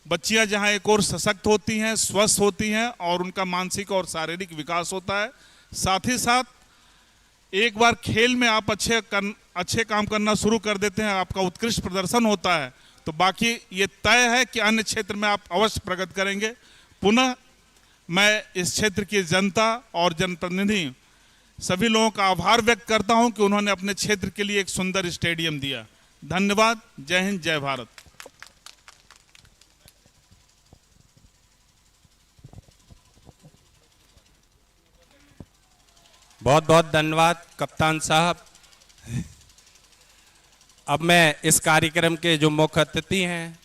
बच्चियां जहां एक और सशक्त होती हैं, स्वस्थ होती हैं और उनका मानसिक और शारीरिक विकास होता है। साथ ही साथ एक बार खेल में आप अच्छे काम करना शुरू कर देते हैं, आपका उत्कृष्ट प्रदर्शन होता है, तो बाकी ये तय है कि अन्य क्षेत्र में आप अवश्य प्रगति करेंगे। पुनः मैं इस क्षेत्र की जनता और जनप्रतिनिधि सभी लोगों का आभार व्यक्त करता हूं कि उन्होंने अपने क्षेत्र के लिए एक सुंदर स्टेडियम दिया। धन्यवाद। जय हिंद, जय भारत। बहुत बहुत धन्यवाद कप्तान साहब। अब मैं इस कार्यक्रम के जो मुख्य अतिथि हैं,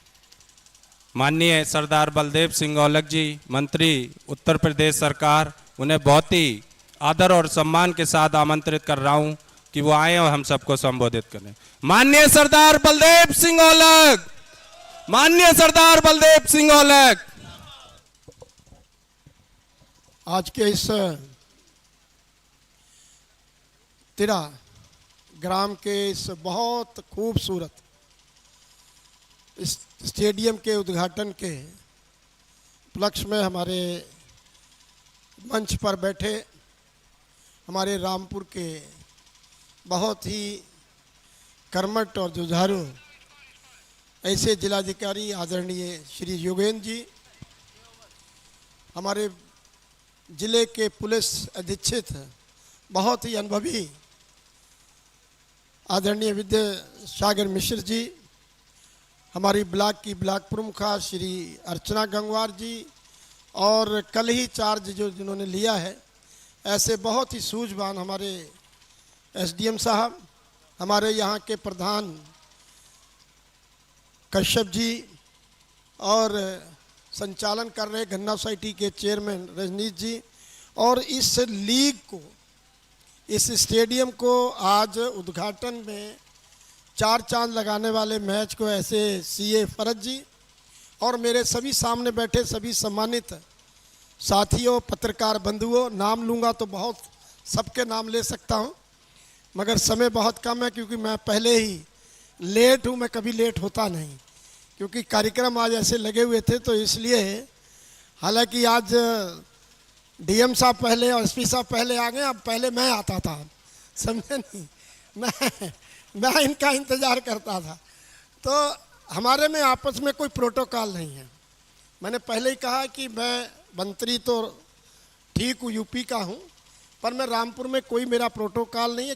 माननीय सरदार बलदेव सिंह औलख जी, मंत्री उत्तर प्रदेश सरकार, उन्हें बहुत ही आदर और सम्मान के साथ आमंत्रित कर रहा हूं कि वो आए और हम सबको संबोधित करें। माननीय सरदार बलदेव सिंह औलख, माननीय सरदार बलदेव सिंह औलख। आज के इस तिरा ग्राम के इस बहुत खूबसूरत इस स्टेडियम के उद्घाटन के उपलक्ष्य में हमारे मंच पर बैठे हमारे रामपुर के बहुत ही कर्मठ और जुझारू ऐसे जिलाधिकारी आदरणीय श्री योगेंद्र जी, हमारे जिले के पुलिस अधीक्षक बहुत ही अनुभवी आदरणीय विद्यासागर मिश्र जी, हमारी ब्लॉक की ब्लॉक प्रमुखा श्री अर्चना गंगवार जी, और कल ही चार्ज जिन्होंने लिया है, ऐसे बहुत ही सूझवान हमारे एसडीएम साहब, हमारे यहाँ के प्रधान कश्यप जी और संचालन कर रहे गन्ना सोसाइटी के चेयरमैन रजनीश जी, और इस लीग को, इस स्टेडियम को आज उद्घाटन में चार चांद लगाने वाले मैच को ऐसे सीए फरज जी और मेरे सभी सामने बैठे सभी सम्मानित साथियों, पत्रकार बंधुओं, नाम लूँगा तो बहुत सबके नाम ले सकता हूँ, मगर समय बहुत कम है क्योंकि मैं पहले ही लेट हूँ। मैं कभी लेट होता नहीं क्योंकि कार्यक्रम आज ऐसे लगे हुए थे, तो इसलिए, हालांकि आज डीएम साहब पहले और एसपी साहब पहले आ गए, अब पहले मैं आता था, समझे नहीं, मैं इनका इंतज़ार करता था। तो हमारे में आपस में कोई प्रोटोकॉल नहीं है। मैंने पहले ही कहा कि मैं मंत्री तो ठीक हूँ, यूपी का हूँ, पर मैं रामपुर में कोई मेरा प्रोटोकॉल नहीं है,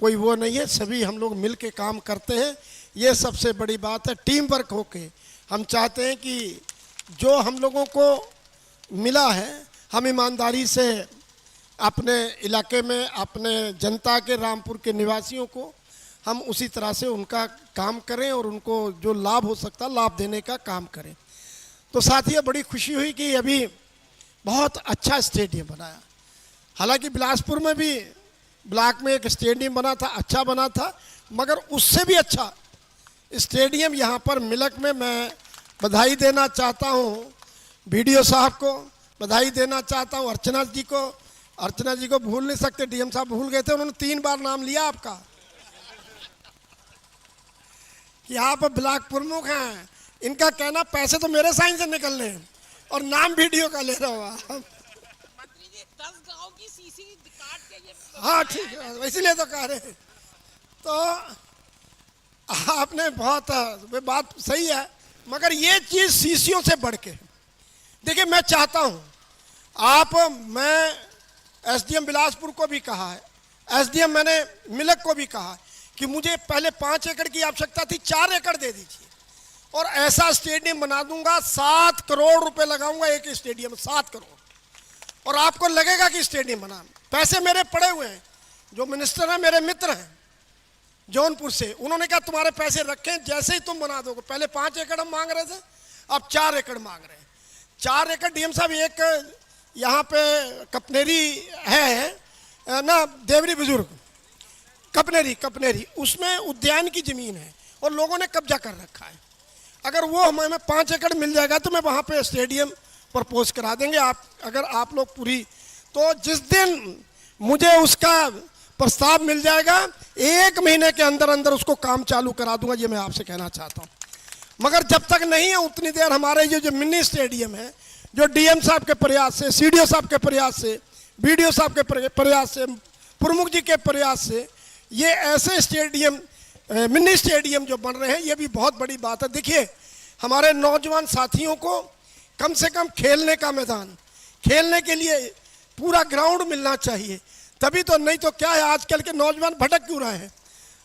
कोई वो नहीं है। सभी हम लोग मिल के काम करते हैं, ये सबसे बड़ी बात है। टीम वर्क होके हम चाहते हैं कि जो हम लोगों को मिला है, हम ईमानदारी से अपने इलाके में, अपने जनता के, रामपुर के निवासियों को हम उसी तरह से उनका काम करें और उनको जो लाभ हो सकता है लाभ देने का काम करें। तो साथियों, बड़ी खुशी हुई कि अभी बहुत अच्छा स्टेडियम बनाया। हालांकि बिलासपुर में भी ब्लॉक में एक स्टेडियम बना था, अच्छा बना था, मगर उससे भी अच्छा स्टेडियम यहाँ पर मिलक में मैं बधाई देना चाहता हूँ। बीडीओ साहब को बधाई देना चाहता हूँ, अर्चना जी को भूल नहीं सकते, डीएम साहब भूल गए थे, उन्होंने 3 बार नाम लिया आपका कि आप ब्लॉक प्रमुख हैं। इनका कहना पैसे तो मेरे साइन से निकल रहे हैं और नाम बीडीओ का ले रहा हूँ। मंत्री जी 10 गांव की सीसी काट के ये, हाँ ठीक है, इसीलिए तो कह रहे हैं। तो आपने बहुत बात सही है, मगर ये चीज़ सीसीओ से बढ़ के, देखिए मैं चाहता हूँ मैं एसडीएम बिलासपुर को भी कहा है, एसडीएम मैंने मिलक को भी कहा कि मुझे पहले 5 एकड़ की आवश्यकता थी, 4 एकड़ दे दीजिए और ऐसा स्टेडियम बना दूंगा। 7 करोड़ रुपए लगाऊंगा एक स्टेडियम, 7 करोड़, और आपको लगेगा कि स्टेडियम बना। पैसे मेरे पड़े हुए हैं, जो मिनिस्टर हैं मेरे मित्र हैं, जौनपुर से। उन्होंने कहा तुम्हारे पैसे रखें, जैसे ही तुम बना दोगे, पहले 5 एकड़ हम मांग रहे थे, अब 4 एकड़ मांग रहे हैं। 4 एकड़ डीएम साहब, एक यहाँ पे कपनेरी है ना, देवरी बुजुर्ग कपनेरी, उसमें उद्यान की जमीन है और लोगों ने कब्जा कर रखा है। अगर वो हमें 5 एकड़ मिल जाएगा तो मैं वहाँ पे स्टेडियम प्रपोज करा देंगे, आप अगर आप लोग पूरी, तो जिस दिन मुझे उसका प्रस्ताव मिल जाएगा 1 महीने के अंदर अंदर उसको काम चालू करा दूंगा, ये मैं आपसे कहना चाहता हूँ। मगर जब तक नहीं है उतनी देर हमारे ये जो मिनी स्टेडियम है, जो डीएम साहब के प्रयास से, सीडीओ साहब के प्रयास से, बीडीओ साहब के प्रयास से, प्रमुख जी के प्रयास से, ये ऐसे स्टेडियम, मिनी स्टेडियम जो बन रहे हैं, ये भी बहुत बड़ी बात है। देखिए हमारे नौजवान साथियों को कम से कम खेलने का मैदान, खेलने के लिए पूरा ग्राउंड मिलना चाहिए, तभी तो, नहीं तो क्या है, आजकल के नौजवान भटक क्यों रहे हैं,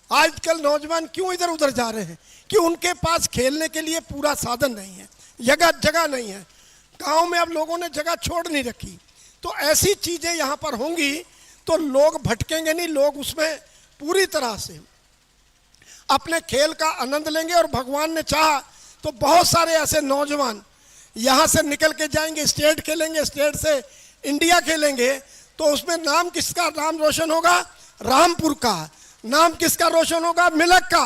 आजकल नौजवान क्यों इधर उधर जा रहे हैं, कि उनके पास खेलने के लिए पूरा साधन नहीं है, जगह नहीं है। गांव में अब लोगों ने जगह छोड़ नहीं रखी, तो ऐसी चीज़ें यहाँ पर होंगी तो लोग भटकेंगे नहीं, लोग उसमें पूरी तरह से अपने खेल का आनंद लेंगे। और भगवान ने चाहा तो बहुत सारे ऐसे नौजवान यहाँ से निकल के जाएंगे, स्टेट खेलेंगे, स्टेट से इंडिया खेलेंगे, तो उसमें नाम किसका नाम रोशन होगा, रामपुर का नाम किसका रोशन होगा, मिलक का,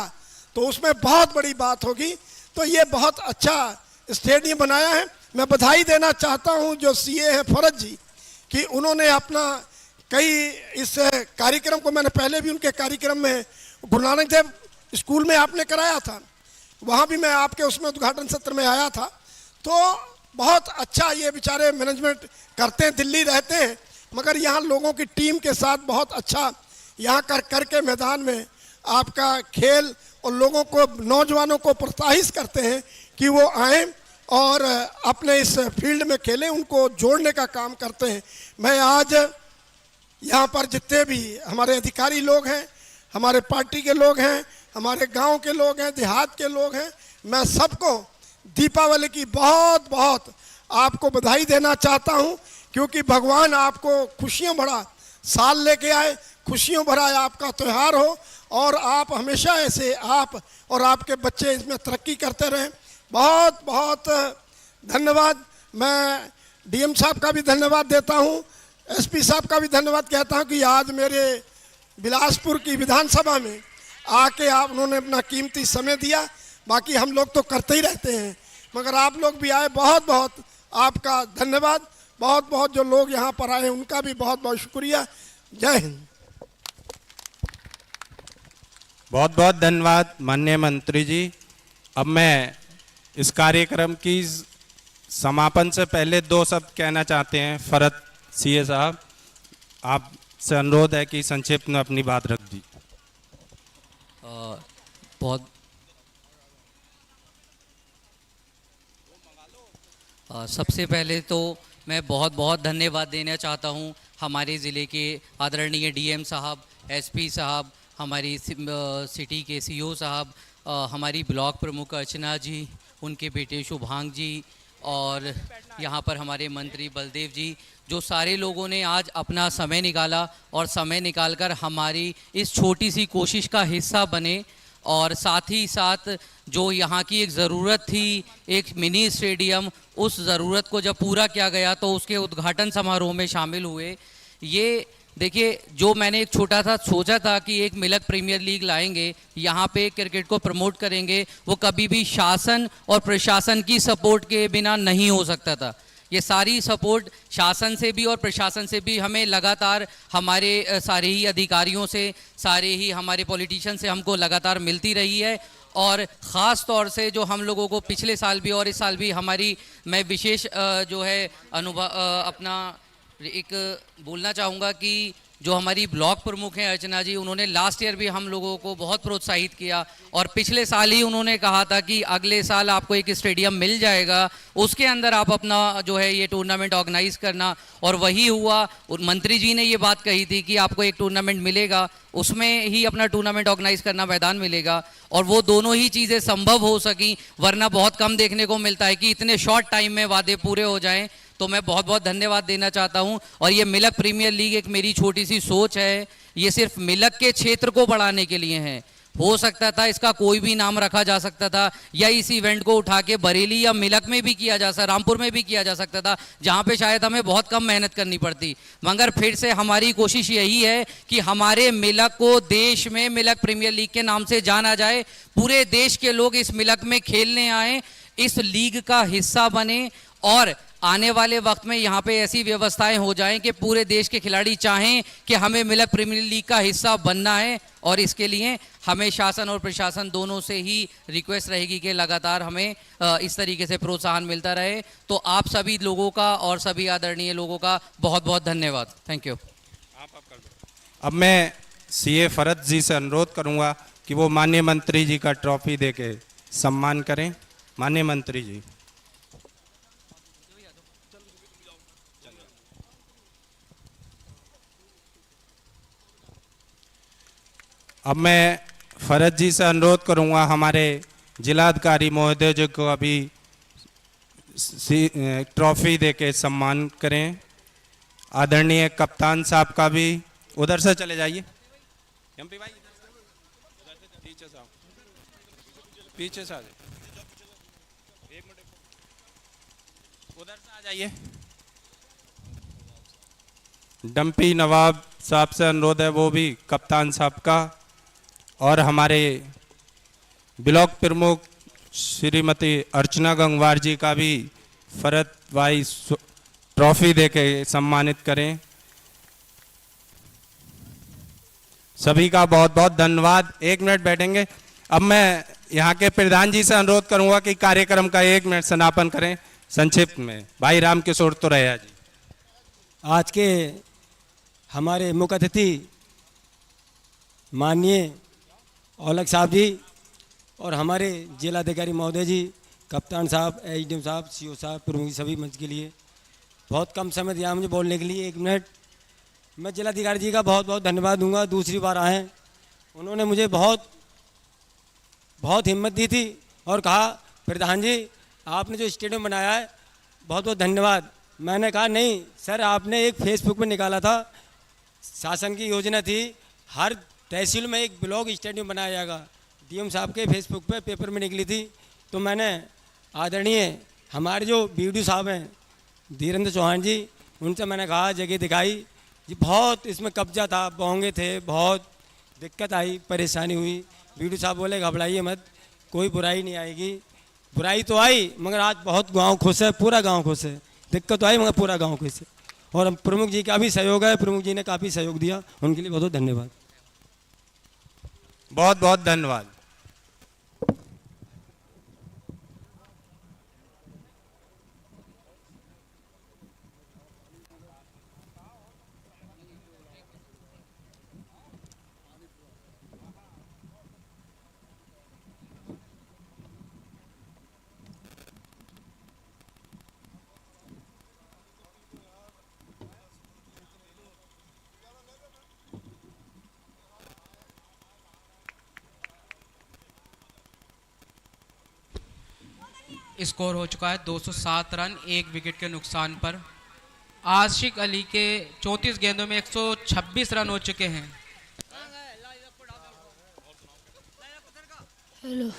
तो उसमें बहुत बड़ी बात होगी। तो ये बहुत अच्छा स्टेडियम बनाया है। मैं बधाई देना चाहता हूँ जो सीए हैं फरज जी, कि उन्होंने अपना कई इस कार्यक्रम को, मैंने पहले भी उनके कार्यक्रम में गुरु नानक देव स्कूल में आपने कराया था, वहाँ भी मैं आपके उसमें उद्घाटन सत्र में आया था, तो बहुत अच्छा ये बेचारे मैनेजमेंट करते हैं, दिल्ली रहते हैं, मगर यहाँ लोगों की टीम के साथ बहुत अच्छा यहाँ करके मैदान में आपका खेल, और लोगों को, नौजवानों को प्रोत्साहित करते हैं कि वो आएँ और अपने इस फील्ड में खेलें, उनको जोड़ने का काम करते हैं। मैं आज यहाँ पर जितने भी हमारे अधिकारी लोग हैं, हमारे पार्टी के लोग हैं, हमारे गांव के लोग हैं, देहात के लोग हैं, मैं सबको दीपावली की बहुत बहुत आपको बधाई देना चाहता हूँ, क्योंकि भगवान आपको खुशियों भरा साल लेके आए, खुशियों भरा आपका त्यौहार हो, और आप हमेशा ऐसे, आप और आपके बच्चे इसमें तरक्की करते रहें। बहुत बहुत धन्यवाद। मैं डीएम साहब का भी धन्यवाद देता हूँ, एसपी साहब का भी धन्यवाद कहता हूँ कि आज मेरे बिलासपुर की विधानसभा में आके आप उन्होंने अपना कीमती समय दिया। बाकी हम लोग तो करते ही रहते हैं, मगर आप लोग भी आए, बहुत बहुत आपका धन्यवाद। बहुत बहुत जो लोग यहाँ पर आए उनका भी बहुत बहुत शुक्रिया। जय हिंद। बहुत बहुत धन्यवाद माननीय मंत्री जी। अब मैं इस कार्यक्रम की समापन से पहले 2 शब्द कहना चाहते हैं। फरत सीए साहब, आपसे अनुरोध है कि संक्षिप्त में अपनी बात रख दी। बहुत सबसे पहले तो मैं बहुत बहुत धन्यवाद देना चाहता हूं हमारे ज़िले के आदरणीय डीएम साहब, एसपी साहब, हमारी सिटी के सीओ साहब, हमारी ब्लॉक प्रमुख अर्चना जी, उनके बेटे शुभांग जी, और यहाँ पर हमारे मंत्री बलदेव जी, जो सारे लोगों ने आज अपना समय निकाला और समय निकालकर हमारी इस छोटी सी कोशिश का हिस्सा बने। और साथ ही साथ जो यहाँ की एक ज़रूरत थी, एक मिनी स्टेडियम, उस ज़रूरत को जब पूरा किया गया तो उसके उद्घाटन समारोह में शामिल हुए। ये देखिए, जो मैंने एक छोटा सा सोचा था कि एक मिलक प्रीमियर लीग लाएंगे, यहाँ पे क्रिकेट को प्रमोट करेंगे, वो कभी भी शासन और प्रशासन की सपोर्ट के बिना नहीं हो सकता था। ये सारी सपोर्ट शासन से भी और प्रशासन से भी हमें लगातार, हमारे सारे ही अधिकारियों से, सारे ही हमारे पॉलिटिशियन से हमको लगातार मिलती रही है। और ख़ास तौर से जो हम लोगों को पिछले साल भी और इस साल भी हमारी, मैं विशेष जो है अनुभव अपना एक बोलना चाहूँगा कि जो हमारी ब्लॉक प्रमुख हैं अर्चना जी, उन्होंने लास्ट ईयर भी हम लोगों को बहुत प्रोत्साहित किया, और पिछले साल ही उन्होंने कहा था कि अगले साल आपको एक स्टेडियम मिल जाएगा, उसके अंदर आप अपना जो है ये टूर्नामेंट ऑर्गेनाइज करना, और वही हुआ। और मंत्री जी ने ये बात कही थी कि आपको एक टूर्नामेंट मिलेगा, उसमें ही अपना टूर्नामेंट ऑर्गेनाइज करना, मैदान मिलेगा, और वो दोनों ही चीज़ें संभव हो सकी, वरना बहुत कम देखने को मिलता है कि इतने शॉर्ट टाइम में वादे पूरे हो जाएं। तो मैं बहुत बहुत धन्यवाद देना चाहता हूं। और ये मिलक प्रीमियर लीग एक मेरी छोटी सी सोच है, ये सिर्फ मिलक के क्षेत्र को बढ़ाने के लिए है, हो सकता था इसका कोई भी नाम रखा जा सकता था, या इस इवेंट को उठा के बरेली या मिलक में भी किया जा सकता, रामपुर में भी किया जा सकता था, जहां पे शायद हमें बहुत कम मेहनत करनी पड़ती। मगर फिर से हमारी कोशिश यही है कि हमारे मिलक को देश में मिलक प्रीमियर लीग के नाम से जाना जाए, पूरे देश के लोग इस मिलक में खेलने आए, इस लीग का हिस्सा बने, और आने वाले वक्त में यहाँ पे ऐसी व्यवस्थाएं हो जाएं कि पूरे देश के खिलाड़ी चाहें कि हमें मिलक प्रीमियर लीग का हिस्सा बनना है। और इसके लिए हमें शासन और प्रशासन दोनों से ही रिक्वेस्ट रहेगी कि लगातार हमें इस तरीके से प्रोत्साहन मिलता रहे। तो आप सभी लोगों का और सभी आदरणीय लोगों का बहुत बहुत धन्यवाद। Thank you. अब मैं सीए फरत जी से अनुरोध करूंगा कि वो माननीय मंत्री जी का ट्रॉफी देके सम्मान करें। माननीय मंत्री जी। अब मैं फरत जी से अनुरोध करूंगा हमारे जिलाधिकारी महोदय जी को अभी ट्रॉफी देके सम्मान करें। आदरणीय कप्तान साहब का भी उधर से चले जाइए। एमपी भाई पीछे से आओ, पीछे से आ जाइए, एक मिनट उधर से आ जाइए। डम्पी नवाब साहब से अनुरोध है वो भी कप्तान साहब का, और हमारे ब्लॉक प्रमुख श्रीमती अर्चना गंगवार जी का भी फरत भाई ट्रॉफी देके सम्मानित करें। सभी का बहुत बहुत धन्यवाद। 1 मिनट बैठेंगे। अब मैं यहाँ के प्रधान जी से अनुरोध करूंगा कि कार्यक्रम का 1 मिनट समापन करें संक्षिप्त में। भाई राम किशोर तुरैया जी। आज के हमारे मुख्य अतिथि माननीय औलख साहब जी और हमारे जिलाधिकारी महोदय जी, कप्तान साहब, एसडीएम साहब, सीओ साहब, प्रमुख सभी मंच के लिए बहुत कम समय दिया मुझे बोलने के लिए। 1 मिनट मैं जिलाधिकारी जी का बहुत बहुत धन्यवाद दूंगा। दूसरी बार आए, उन्होंने मुझे बहुत हिम्मत दी थी और कहा प्रधान जी आपने जो स्टेडियम बनाया है बहुत बहुत धन्यवाद। मैंने कहा नहीं सर, आपने एक फेसबुक में निकाला था, शासन की योजना थी हर तहसील में एक ब्लॉक स्टेडियम बनाया जाएगा, डीएम साहब के फेसबुक पे पेपर में निकली थी। तो मैंने आदरणीय हमारे जो बीडीओ साहब हैं धीरेन्द्र चौहान जी, उनसे मैंने कहा, जगह दिखाई जी, बहुत इसमें कब्जा था, बोंगे थे, बहुत दिक्कत आई, परेशानी हुई। बीडीओ साहब बोले घबराइए मत, कोई बुराई नहीं आएगी। बुराई तो आई मगर आज बहुत गाँव खुश है, पूरा गाँव खुश है। दिक्कत तो आई मगर पूरा गाँव खुश है। और हम प्रमुख जी का भी सहयोग है, प्रमुख जी ने काफ़ी सहयोग दिया, उनके लिए बहुत बहुत धन्यवाद। बहुत बहुत धन्यवाद। स्कोर हो चुका है 207 रन 1 विकेट के नुकसान पर। आशिक अली के 34 गेंदों में 126 रन हो चुके हैं। हेलो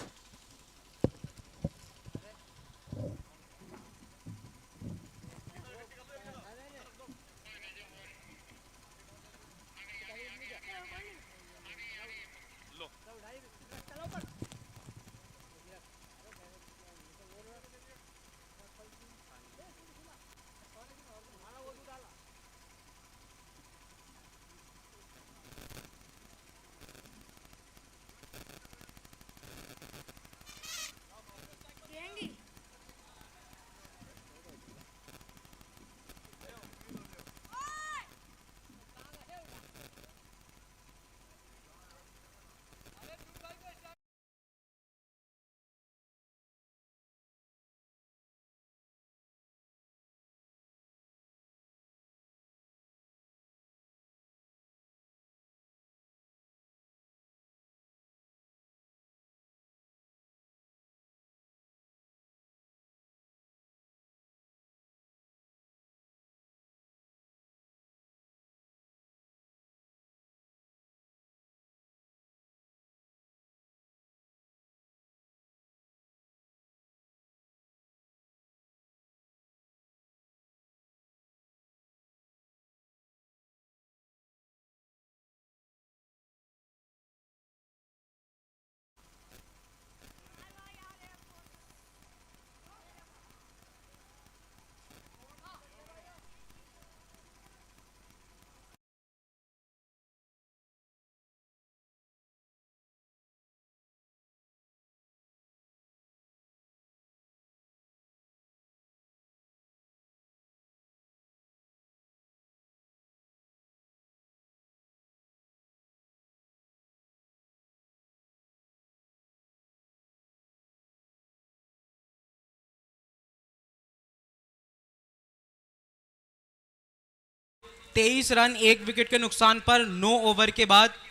123 रन 1 विकेट के नुकसान पर 9 ओवर के बाद।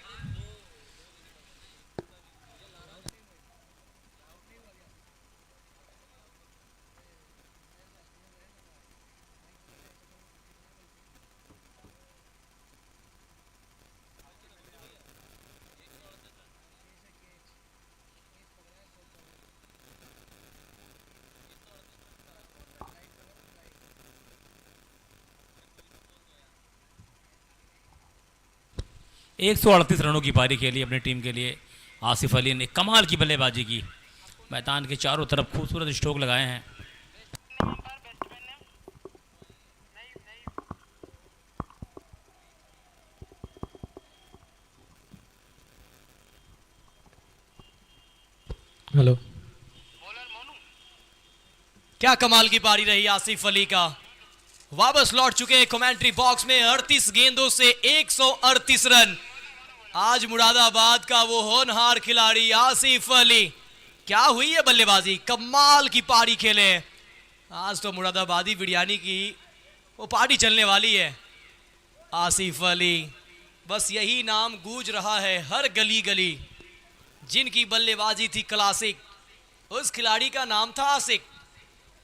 एक 138 रनों की पारी खेली अपनी टीम के लिए। आसिफ अली ने कमाल की बल्लेबाजी की, मैदान के चारों तरफ खूबसूरत स्ट्रोक लगाए हैं। हेलो, क्या कमाल की पारी रही आसिफ अली का। वापस लौट चुके हैं कमेंट्री बॉक्स में 38 गेंदों से 138 रन। आज मुरादाबाद का वो होनहार खिलाड़ी आसिफ अली, क्या हुई है बल्लेबाजी, कमाल की पारी खेले। आज तो मुरादाबादी बिरयानी की वो पार्टी चलने वाली है। आसिफ अली, बस यही नाम गूंज रहा है हर गली गली। जिनकी बल्लेबाजी थी क्लासिक, उस खिलाड़ी का नाम था आसिफ।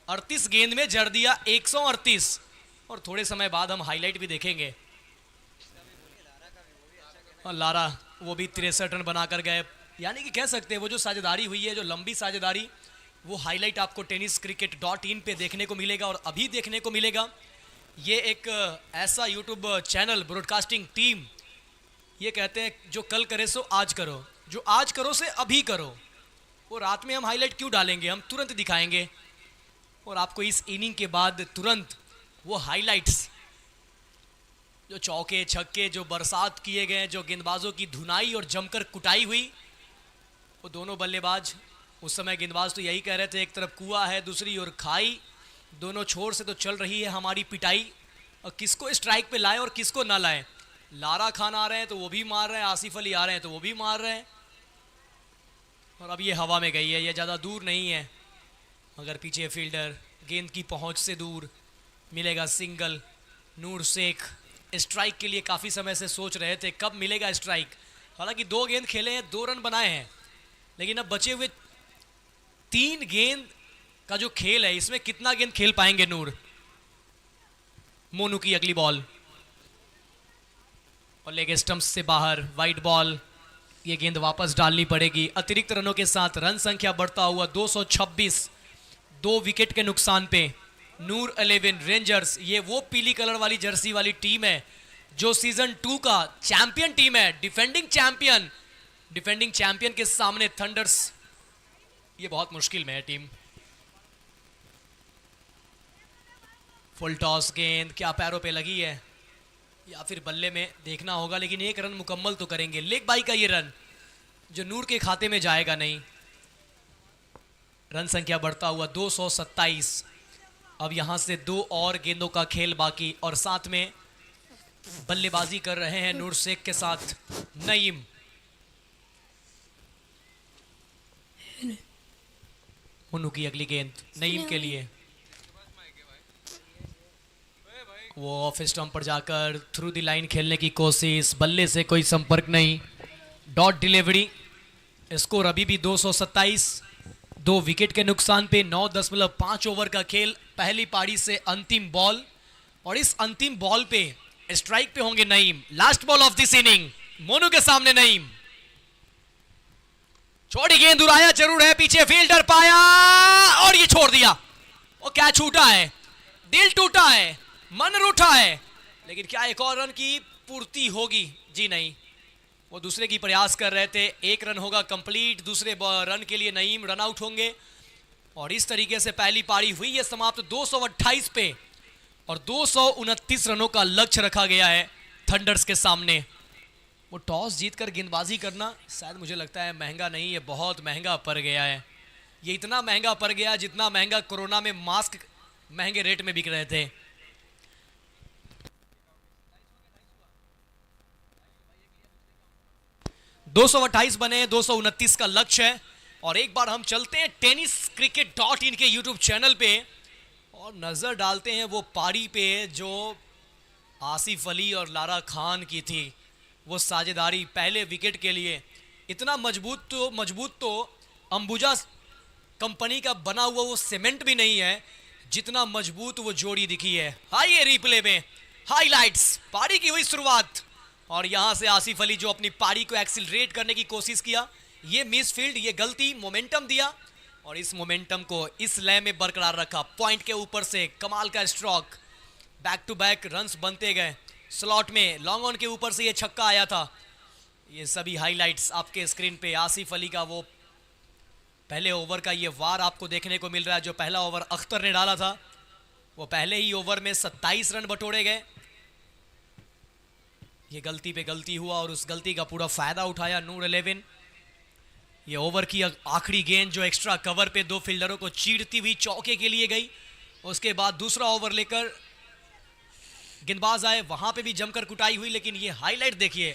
38 गेंद में जड़ दिया 138। और थोड़े समय बाद हम हाईलाइट भी देखेंगे। और लारा वो भी 63 रन बनाकर गए। यानी कि कह सकते हैं वो जो साझेदारी हुई है, जो लंबी साझेदारी, वो हाईलाइट आपको tenniscricket.in पे देखने को मिलेगा और अभी देखने को मिलेगा। ये एक ऐसा यूट्यूब चैनल, ब्रॉडकास्टिंग टीम, ये कहते हैं जो कल करे सो आज करो, जो आज करो से अभी करो। वो रात में हम हाईलाइट क्यों डालेंगे, हम तुरंत दिखाएंगे और आपको इस इनिंग के बाद तुरंत वो हाईलाइट्स, जो चौके छक्के जो बरसात किए गए, जो गेंदबाजों की धुनाई और जमकर कुटाई हुई, वो दोनों बल्लेबाज, उस समय गेंदबाज तो यही कह रहे थे एक तरफ कुआं है दूसरी ओर खाई, दोनों छोर से तो चल रही है हमारी पिटाई, और किसको स्ट्राइक पे लाए और किसको ना लाए। लारा खान आ रहे हैं तो वो भी मार रहे हैं, आसिफ अली आ रहे हैं तो वो भी मार रहे हैं। और अब ये हवा में गई है, ये ज़्यादा दूर नहीं है। मगर पीछे फील्डर गेंद की पहुंच से दूर, मिलेगा सिंगल। नूर शेख स्ट्राइक के लिए काफ़ी समय से सोच रहे थे कब मिलेगा स्ट्राइक। हालांकि 2 गेंद खेले हैं, 2 रन बनाए हैं, लेकिन अब बचे हुए 3 गेंद का जो खेल है, इसमें कितना गेंद खेल पाएंगे नूर। मोनू की अगली बॉल और लेग स्टंप से बाहर, वाइड बॉल। ये गेंद वापस डालनी पड़ेगी। अतिरिक्त रनों के साथ रन संख्या बढ़ता हुआ 226, 2 विकेट के नुकसान पे। नूर 11 रेंजर्स, ये वो पीली कलर वाली जर्सी वाली टीम है जो सीजन 2 का चैंपियन टीम है, डिफेंडिंग चैंपियन के सामने थंडर्स ये बहुत मुश्किल में है टीम। फुल टॉस गेंद क्या पैरों पे लगी है या फिर बल्ले में, देखना होगा, लेकिन 1 रन मुकम्मल तो करेंगे। लेग बाई का ये रन जो नूर के खाते में जाएगा नहीं। रन संख्या बढ़ता हुआ 227। अब यहां से 2 और गेंदों का खेल बाकी और साथ में बल्लेबाजी कर रहे हैं नूर शेख के साथ नईम। मुन्नू की अगली गेंद नईम के लिए, वो ऑफ स्टंप पर जाकर थ्रू द लाइन खेलने की कोशिश, बल्ले से कोई संपर्क नहीं, डॉट डिलीवरी। स्कोर अभी भी 227, 2 विकेट के नुकसान पे। 9.5 ओवर का खेल, पहली पारी से अंतिम बॉल, और इस अंतिम बॉल पे स्ट्राइक पे होंगे Naeem. Last ball of this inning, Monu के सामने नईम। छोटी गेंद उड़ाया जरूर है, पीछे फील्डर पाया और ये छोड़ दिया। वो क्या छूटा है, दिल टूटा है, मन रूठा है, लेकिन क्या एक और रन की पूर्ति होगी? जी नहीं, वो दूसरे की प्रयास कर रहे थे। 1 रन होगा कंप्लीट, दूसरे रन के लिए नईम रन आउट होंगे और इस तरीके से पहली पारी हुई है समाप्त 228 पे और 229 रनों का लक्ष्य रखा गया है थंडर्स के सामने। वो टॉस जीतकर गेंदबाजी करना शायद मुझे लगता है महंगा नहीं है, बहुत महंगा पड़ गया है। ये इतना महंगा पड़ गया जितना महंगा कोरोना में मास्क महंगे रेट में बिक रहे थे। $228 बने, 229 का लक्ष्य है। और एक बार हम चलते हैं tenniscricket.in के YouTube चैनल पे और नजर डालते हैं वो पारी पे जो आसिफ अली और लारा खान की थी वो साझेदारी पहले विकेट के लिए। इतना मजबूत तो अंबुजा कंपनी का बना हुआ वो सीमेंट भी नहीं है जितना मजबूत वो जोड़ी दिखी है। आइए रिप्ले में हाइलाइट्स, पारी की हुई शुरुआत और यहां से आसिफ अली जो अपनी पारी को एक्सिलरेट करने की कोशिश किया, ये मिस फील्ड, ये गलती, मोमेंटम दिया और इस मोमेंटम को इस लय में बरकरार रखा। पॉइंट के ऊपर से कमाल का stroke, back to back runs बनते गए। स्लॉट में लॉन्ग ऑन के ऊपर से ये छक्का आया था। ये सभी हाइलाइट्स आपके स्क्रीन पे आसिफ अली का वो पहले ओवर का ये वार आपको देखने को मिल रहा है। जो पहला ओवर अख्तर ने डाला था वो पहले ही ओवर में 27 रन बटोरे गए। ये गलती पे गलती हुआ और उस गलती का पूरा फायदा उठाया नूर 11। ये ओवर की आखिरी गेंद जो एक्स्ट्रा कवर पे 2 फील्डरों को चीरती हुई चौके के लिए गई। उसके बाद दूसरा ओवर लेकर गेंदबाज आए, वहां पे भी जमकर कुटाई हुई। लेकिन ये हाईलाइट देखिए,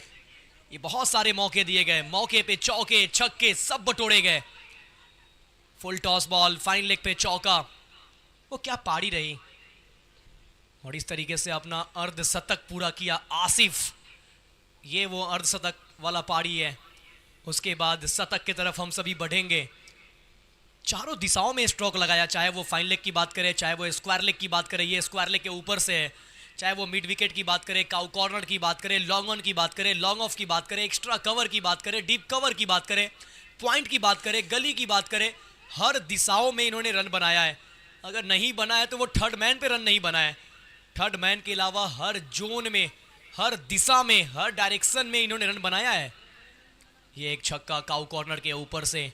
ये बहुत सारे मौके दिए गए, मौके पे चौके छक्के सब बटोरे गए। Full toss ball, fine leg पे चौका, वो क्या पारी रही। और इस तरीके से अपना अर्धशतक पूरा किया आसिफ। ये वो अर्धशतक वाला पारी है। उसके बाद शतक की तरफ हम सभी बढ़ेंगे। चारों दिशाओं में स्ट्रोक लगाया, चाहे वो फाइन लेग की बात करें, चाहे वो स्क्वायर लेग की बात करें, ये स्क्वायर लेग के ऊपर से है, चाहे वो मिड विकेट की बात करें, काउ कॉर्नर की बात करें, लॉन्ग ऑन की बात करें, लॉन्ग ऑफ की बात करें, एक्स्ट्रा कवर की बात करें, डीप कवर की बात करें, पॉइंट की बात करें, गली की बात करें, हर दिशाओं में इन्होंने रन बनाया है। अगर नहीं बनाया तो वो थर्ड मैन पे रन नहीं बनाया है। थर्ड मैन के अलावा हर जोन में, हर दिशा में, हर डायरेक्शन में इन्होंने रन बनाया है। ये एक छक्का काउ कॉर्नर के ऊपर से,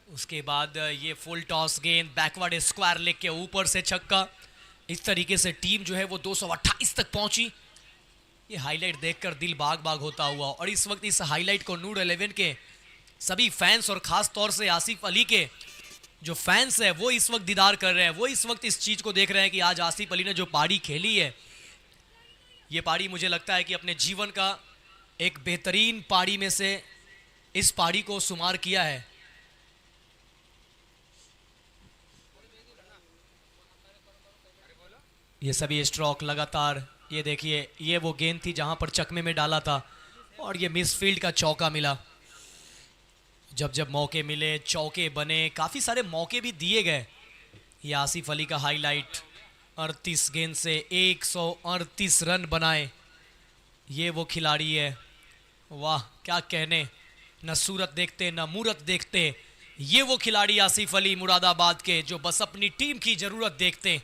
उसके बाद ये फुल टॉस गेंद बैकवर्ड स्क्वायर लेग के ऊपर से छक्का। इस तरीके से टीम जो है वो 228 तक पहुंची। ये हाईलाइट देखकर दिल बाग बाग होता हुआ। और इस वक्त इस हाईलाइट को नूर 11 के सभी फैंस और खास तौर से आसिफ अली के जो फैंस है वो इस वक्त दीदार कर रहे हैं। वो इस वक्त इस चीज को देख रहे हैं कि आज आसिफ अली ने जो पारी खेली है, ये पारी मुझे लगता है कि अपने जीवन का एक बेहतरीन पारी में से इस पारी को शुमार किया है। ये सभी स्ट्रोक लगातार, ये देखिए, ये वो गेंद थी जहां पर चकमे में डाला था और ये मिसफील्ड का चौका मिला। जब जब मौके मिले, चौके बने, काफी सारे मौके भी दिए गए। ये आसिफ अली का हाईलाइट, 38 गेंद से 138 रन बनाए। ये वो खिलाड़ी है, वाह क्या कहने, न सूरत देखते न मूरत देखते। ये वो खिलाड़ी आसिफ अली मुरादाबाद के जो बस अपनी टीम की जरूरत देखते।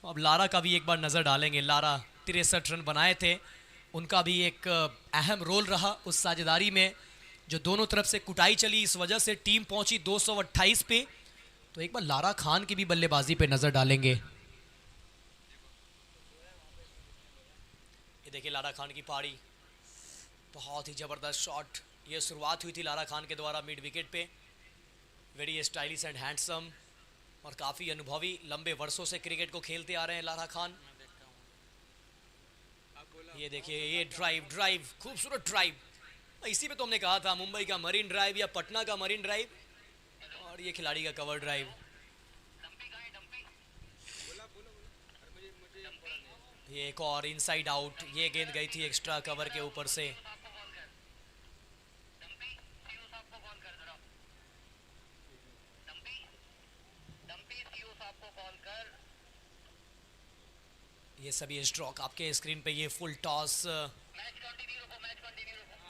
अब लारा का भी एक बार नजर डालेंगे। लारा 63 रन बनाए थे, उनका भी एक अहम रोल रहा उस साझेदारी में जो दोनों तरफ से कुटाई चली, इस वजह से टीम पहुंची 228 पे। तो एक बार लारा खान की भी बल्लेबाजी पे नजर डालेंगे। ये देखिए लारा खान की पारी, बहुत ही जबरदस्त शॉट। ये शुरुआत हुई थी लारा खान के द्वारा मिड विकेट पे। वेरी स्टाइलिश एंड हैंडसम और काफ़ी अनुभवी, लंबे वर्षों से क्रिकेट को खेलते आ रहे हैं लारा खान। ये देखिए, ये ड्राइव, खूबसूरत ड्राइव। इसी पे तो हमने कहा था, मुंबई का मरीन ड्राइव या पटना का मरीन ड्राइव, और ये खिलाड़ी का कवर ड्राइव। ये एक और इनसाइड आउट, ये गेंद गई थी एक्स्ट्रा कवर के ऊपर से। ये सभी स्ट्रोक आपके स्क्रीन पे। ये फुल टॉस,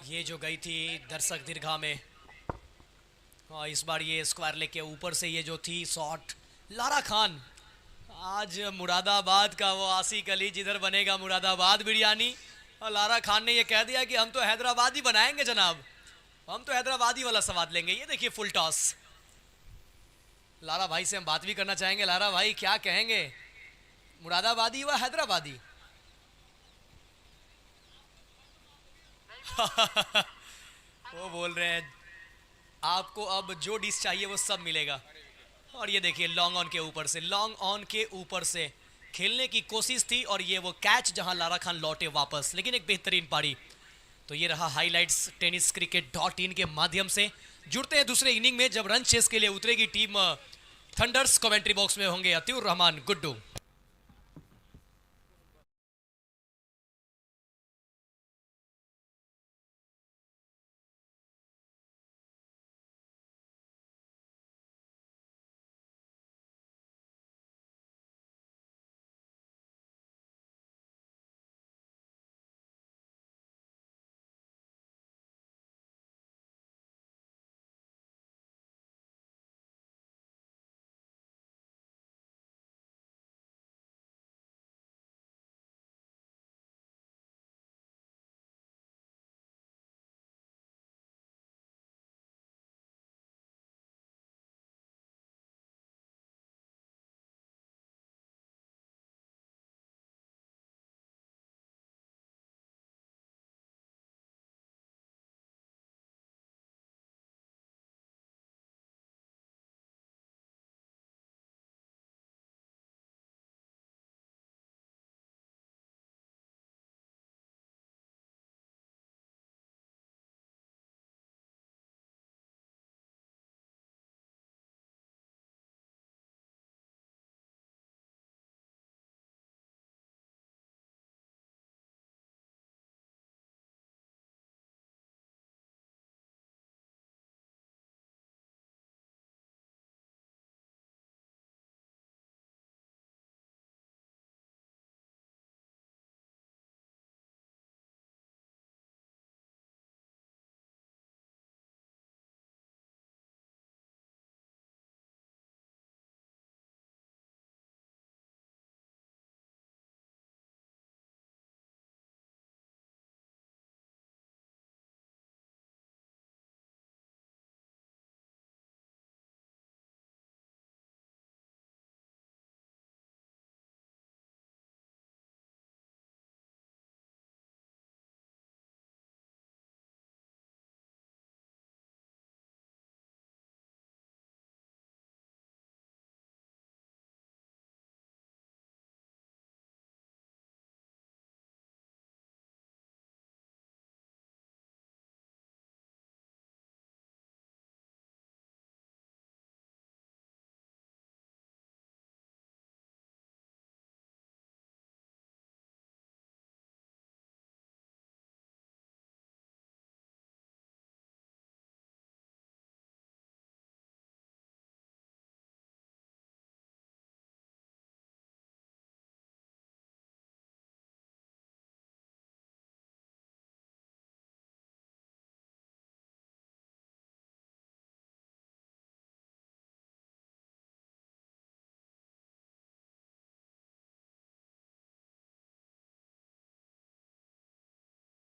ये जो गई थी दर्शक दीर्घा में, और इस बार ये स्क्वायर लेग के ऊपर से ये जो थी शॉट। लारा खान आज मुरादाबाद का वो आसिफ अली जिधर बनेगा मुरादाबाद बिरयानी, और लारा खान ने ये कह दिया कि हम तो हैदराबादी बनाएंगे जनाब, हम तो हैदराबादी वाला स्वाद लेंगे। ये देखिए फुल टॉस। लारा भाई से हम बात भी करना चाहेंगे। लारा भाई क्या कहेंगे, मुरादाबादी व हैदराबादी? वो बोल रहे हैं आपको अब जो डिश चाहिए वो सब मिलेगा। और ये देखिए लॉन्ग ऑन के ऊपर से, लॉन्ग ऑन के ऊपर से खेलने की कोशिश थी और ये वो कैच जहां लारा खान लौटे वापस, लेकिन एक बेहतरीन पारी। तो ये रहा हाइलाइट्स tenniscricket.in के माध्यम से। जुड़ते हैं दूसरे इनिंग में जब रन चेस के लिए उतरेगी टीम थंडर्स। कमेंट्री बॉक्स में होंगे अतिउर रहमान गुड्डू।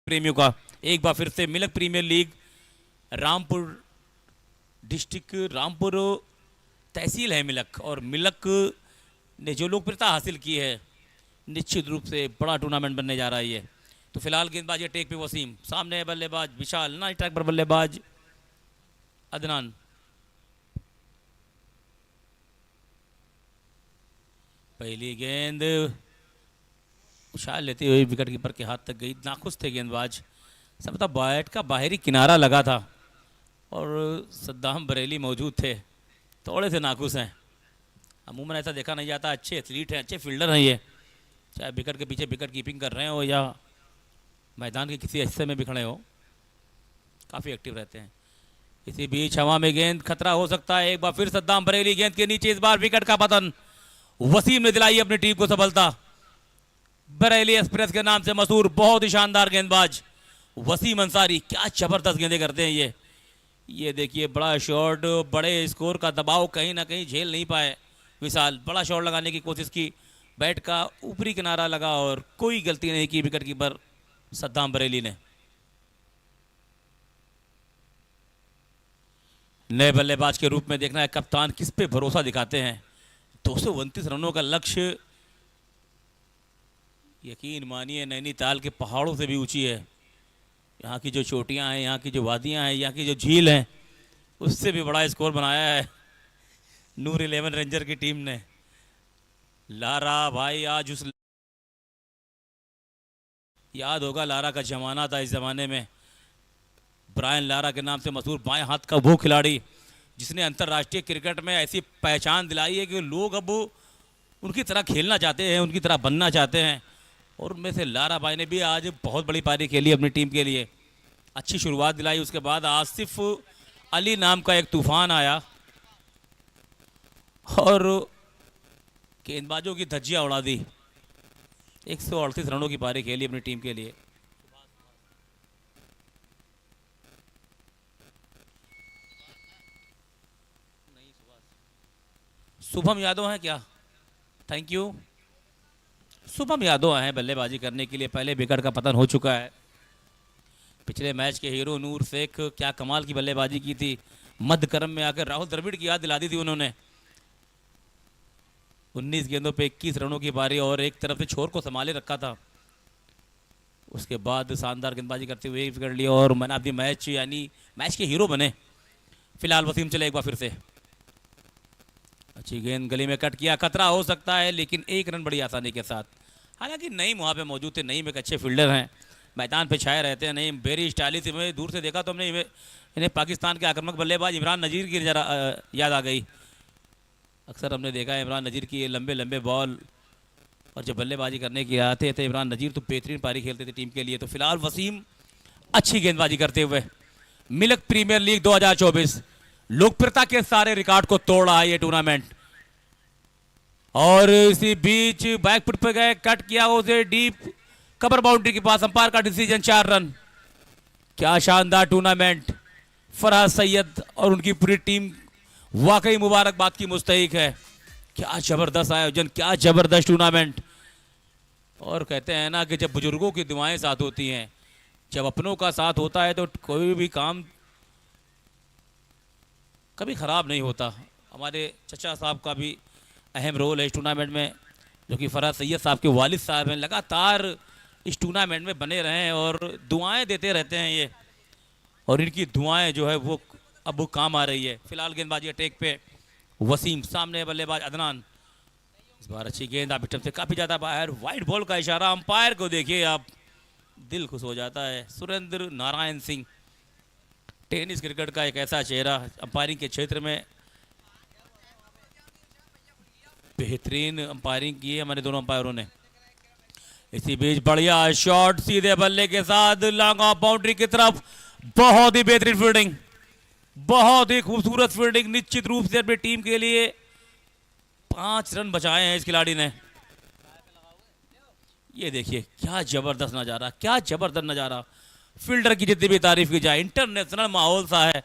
प्रेमियों का एक बार फिर से Milak premier league Rampur district, Rampur tehsil है मिलक, और मिलक ने जो लोकप्रियता हासिल की है निश्चित रूप से बड़ा टूर्नामेंट बनने जा रहा है ये। तो फिलहाल गेंदबाज टेक पे वसीम, सामने है बल्लेबाज विशाल, ना ट्रैक पर बल्लेबाज अदनान। पहली गेंद उछाल लेते हुए विकेट कीपर के हाथ तक गई, नाखुश थे गेंदबाज। सबता बैट का बाहरी किनारा लगा था और सद्दाम बरेली मौजूद थे, थोड़े से नाखुश हैं। अमूमन ऐसा देखा नहीं जाता, अच्छे एथलीट हैं, अच्छे फील्डर हैं ये, चाहे विकेट के पीछे विकेट कीपिंग कर रहे हो या मैदान के किसी हिस्से में भी खड़े हो, काफ़ी एक्टिव रहते हैं। इसी बीच हवा में गेंद, खतरा हो सकता है, एक बार फिर सद्दाम बरेली गेंद के नीचे, इस बार विकेट का पतन। वसीम ने दिलाई अपनी टीम को सफलता। बरेली एक्सप्रेस के नाम से मशहूर बहुत ही शानदार गेंदबाज वसीम अंसारी, क्या जबरदस्त गेंदें करते हैं ये देखिए, बड़ा शॉट, बड़े स्कोर का दबाव कहीं ना कहीं झेल नहीं पाए विशाल, बड़ा शॉट लगाने की कोशिश की, बैट का ऊपरी किनारा लगा और कोई गलती नहीं की विकेट कीपर सद्दाम बरेली ने। नए बल्लेबाज के रूप में देखना है कप्तान किस पे भरोसा दिखाते हैं। 229 रनों का लक्ष्य, यकीन मानिए नैनीताल के पहाड़ों से भी ऊंची है। यहाँ की जो चोटियाँ हैं, यहाँ की जो वादियाँ हैं, यहाँ की जो झील है, उससे भी बड़ा स्कोर बनाया है नूर 11 रेंजर की टीम ने। लारा भाई आज उस, याद होगा लारा का जमाना था, इस जमाने में ब्रायन लारा के नाम से मशहूर बाएं हाथ का वो खिलाड़ी जिसने अंतर्राष्ट्रीय क्रिकेट में ऐसी पहचान दिलाई है कि लोग अब उनकी तरह खेलना चाहते हैं, उनकी तरह बनना चाहते हैं। और उनमें से लारा भाई ने भी आज बहुत बड़ी पारी खेली अपनी टीम के लिए, अच्छी शुरुआत दिलाई। उसके बाद आसिफ अली नाम का एक तूफान आया और गेंदबाजों की धज्जियां उड़ा दी। 138 रनों की पारी खेली अपनी टीम के लिए। शुभम यादव हैं क्या? Thank you. शुभम यादव आए हैं बल्लेबाजी करने के लिए, पहले विकेट का पतन हो चुका है। पिछले मैच के हीरो नूर शेख, क्या कमाल की बल्लेबाजी की थी, मध्य क्रम में आकर राहुल द्रविड़ की याद दिला दी थी उन्होंने। 19 गेंदों पे 21 रनों की पारी और एक तरफ से छोर को संभाले रखा था। उसके बाद शानदार गेंदबाजी करते हुए विकेट लिया और मैन ऑफ द मैच यानी मैच के हीरो बने। फिलहाल वसीम चले एक बार फिर से, अच्छी गेंद गली में कट किया, खतरा हो सकता है लेकिन एक रन बड़ी आसानी के साथ। हालांकि नईम वहाँ पे मौजूद थे, नईम एक अच्छे फील्डर हैं, मैदान पे छाए रहते हैं। नईम वेरी स्टाइलिश, में दूर से देखा तो हमने इन्हें पाकिस्तान के आक्रामक बल्लेबाज इमरान नज़ीर की जरा याद आ गई। अक्सर हमने देखा है इमरान नज़ीर की लंबे लंबे बॉल, और जब बल्लेबाजी करने के आते थे इमरान नज़ीर तो बेहतरीन पारी खेलते थे टीम के लिए। तो फिलहाल वसीम अच्छी गेंदबाजी करते हुए मिलक प्रीमियर लीग 2024 लोकप्रियता के सारे रिकॉर्ड को तोड़ रहा है ये टूर्नामेंट। और इसी बीच बैकफुट पे गए, कट किया उसे डीप कवर बाउंड्री के पास, अंपायर का डिसीजन 4 रन। क्या शानदार टूर्नामेंट, फरहाद सैयद और उनकी पूरी टीम वाकई मुबारकबाद की मुस्तहिक है। क्या जबरदस्त आयोजन, क्या जबरदस्त टूर्नामेंट। और कहते हैं ना कि जब बुजुर्गों की दुआएं साथ होती हैं, जब अपनों का साथ होता है तो कोई भी काम कभी ख़राब नहीं होता। हमारे चचा साहब का भी अहम रोल है इस टूर्नामेंट में, जो कि फरहाद सैयद साहब के वालिद साहब हैं, लगातार इस टूर्नामेंट में बने रहे हैं और दुआएं देते रहते हैं ये, और इनकी दुआएं जो है वो अब वो काम आ रही है। फिलहाल गेंदबाजी अटैक पे वसीम, सामने बल्लेबाज अदनान। इस बार अच्छी गेंद आप से काफ़ी ज़्यादा बाहर, वाइड बॉल का इशारा, अंपायर को देखिए आप, दिल खुश हो जाता है। सुरेंद्र नारायण सिंह, टेनिस क्रिकेट का एक ऐसा चेहरा, अंपायरिंग के क्षेत्र में बेहतरीन अंपायरिंग की है हमारे दोनों अंपायरों ने। इसी बीच बढ़िया शॉट सीधे बल्ले के साथ लॉन्ग ऑफ बाउंड्री की तरफ, बहुत ही बेहतरीन फील्डिंग, बहुत ही खूबसूरत फील्डिंग। निश्चित रूप से अपनी टीम के लिए 5 रन बचाए हैं इस खिलाड़ी ने। ये देखिए क्या जबरदस्त नज़ारा, क्या जबरदस्त नज़ारा। फील्डर की जितनी भी तारीफ की जाए, इंटरनेशनल माहौल सा है।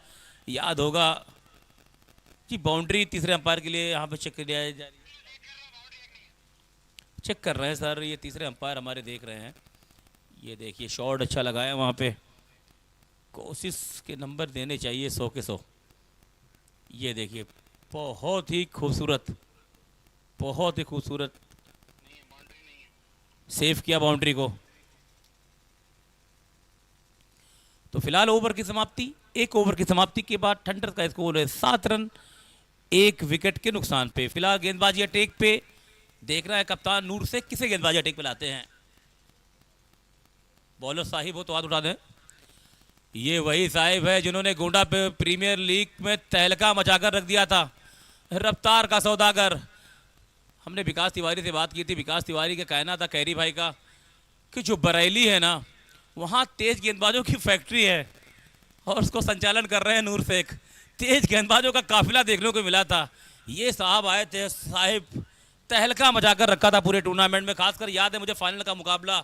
याद होगा कि बाउंड्री तीसरे अंपायर के लिए यहाँ पे चेक कर दिया जा रही है, चेक कर रहे हैं सर, ये तीसरे अंपायर हमारे देख रहे हैं। ये देखिए शॉट अच्छा लगाया वहाँ पे, कोशिश के नंबर देने चाहिए 100 के 100। ये देखिए बहुत ही खूबसूरत, बहुत ही खूबसूरत सेव किया बाउंड्री को। तो फिलहाल ओवर की समाप्ति, एक ओवर की समाप्ति के बाद थंडर का स्कोर है 7 रन 1 विकेट के नुकसान पे। फिलहाल गेंदबाजी अटैक पे देखना है कप्तान नूर से किसे गेंदबाजी अटैक पे लाते हैं। बॉलर साहिब हो तो हाथ उठा दें। ये वही साहिब है जिन्होंने गोंडा पे प्रीमियर लीग में तहलका मचाकर रख दिया था, रफ्तार का सौदागर। हमने विकास तिवारी से बात की थी, विकास तिवारी का कहना था कैरी भाई का कि जो बरेली है ना वहाँ तेज गेंदबाजों की फैक्ट्री है और उसको संचालन कर रहे हैं नूर शेख। तेज गेंदबाजों का काफिला देखने को मिला था। ये साहब आए थे, साहिब तहलका मचाकर रखा था पूरे टूर्नामेंट में। खासकर याद है मुझे फाइनल का मुकाबला,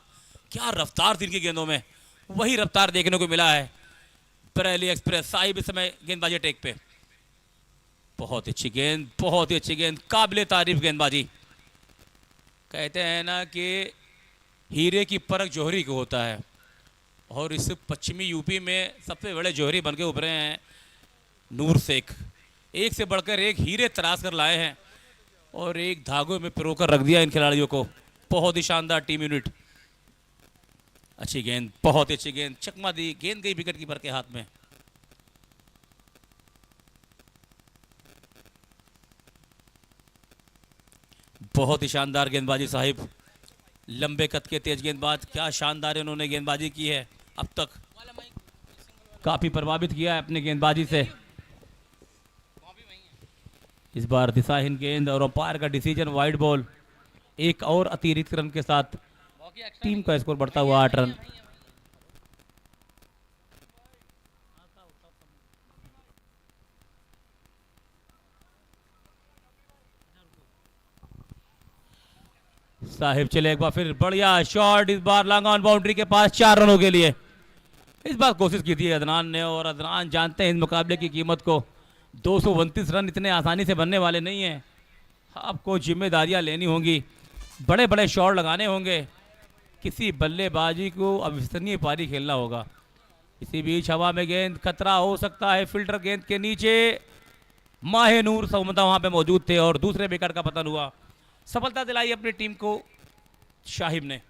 क्या रफ्तार थी इनकी गेंदों में, वही रफ्तार देखने को मिला है। बरेली एक्सप्रेस साहिब इस समय गेंदबाजी अटैक पे। बहुत अच्छी गेंद, बहुत ही अच्छी गेंद, काबिले तारीफ गेंदबाजी। कहते हैं ना कि हीरे की परख जौहरी को होता है और इस पश्चिमी यूपी में सबसे बड़े जौहरी बन के उभरे हैं नूर शेख। एक से बढ़कर एक हीरे तराश कर लाए हैं और एक धागों में पिरोकर रख दिया इन खिलाड़ियों को। बहुत ही शानदार टीम यूनिट। अच्छी गेंद, बहुत अच्छी गेंद, चकमा दी, गेंद गई विकेट कीपर के हाथ में। बहुत ही शानदार गेंदबाजी साहिब, लंबे कद के तेज गेंदबाज, क्या शानदार इन्होंने गेंदबाजी की है। अब तक काफी प्रभावित किया है अपनी गेंदबाजी से। इस बार दिशाहीन गेंद और अंपायर का डिसीजन वाइड बॉल। एक और अतिरिक्त रन के साथ टीम का स्कोर बढ़ता हुआ 8 रन। साहिब चले एक बार फिर, बढ़िया शॉट, इस बार लॉन्ग ऑन बाउंड्री के पास 4 रनों के लिए। इस बार कोशिश की थी अदनान ने और अदनान जानते हैं इस मुकाबले की कीमत को। 229 रन इतने आसानी से बनने वाले नहीं हैं, आपको जिम्मेदारियां लेनी होंगी, बड़े बड़े शॉट लगाने होंगे, किसी बल्लेबाजी को अविश्वसनीय पारी खेलना होगा। इसी बीच हवा में गेंद, खतरा हो सकता है फिल्टर गेंद के नीचे। माहे नूर सौमदा वहां पे मौजूद थे और दूसरे विकेट का पतन हुआ। सफलता दिलाई अपनी टीम को शाहिब ने।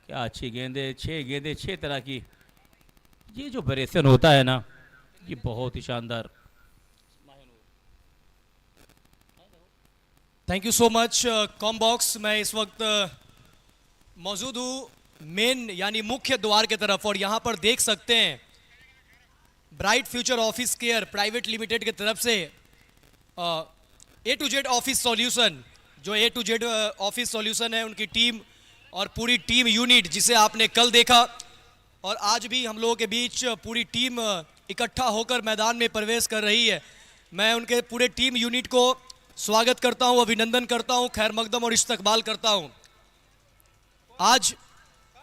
क्या अच्छी गेंदें, 6 गेंदें 6 तरह की। ये जो वेरिएशन होता है ना, ये बहुत ही शानदार। Thank you so much com box. मैं इस वक्त मौजूद हूँ मेन यानी मुख्य द्वार के तरफ और यहाँ पर देख सकते हैं bright future office care private limited की तरफ से A to Z office solution, जो A to Z office solution है, उनकी टीम और पूरी टीम यूनिट जिसे आपने कल देखा और आज भी हम लोगों के बीच पूरी टीम इकट्ठा होकर मैदान में प्रवेश कर रही है। मैं उनके पूरे टीम यूनिट को स्वागत करता हूं, अभिनंदन करता हूं, खैर मकदम और इस्तकबाल करता हूं। आज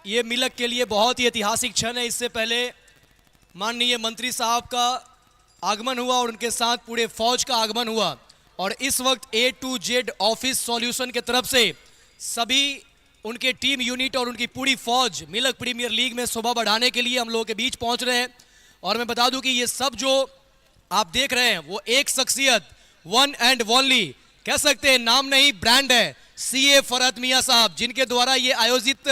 ये मिलक के लिए बहुत ही ऐतिहासिक क्षण है। इससे पहले माननीय मंत्री साहब का आगमन हुआ और उनके साथ पूरे फौज का आगमन हुआ और इस वक्त A to Z office solution के तरफ से सभी उनके टीम यूनिट और उनकी पूरी फौज मिलक प्रीमियर लीग में शोभा बढ़ाने के लिए हम लोगों के बीच पहुंच रहे हैं। और मैं बता दूं कि ये सब जो आप देख रहे हैं वो एक शख्सियत, वन एंड ओनली कह सकते हैं, नाम नहीं ब्रांड है, CA फरहत मियां साहब, जिनके द्वारा ये आयोजित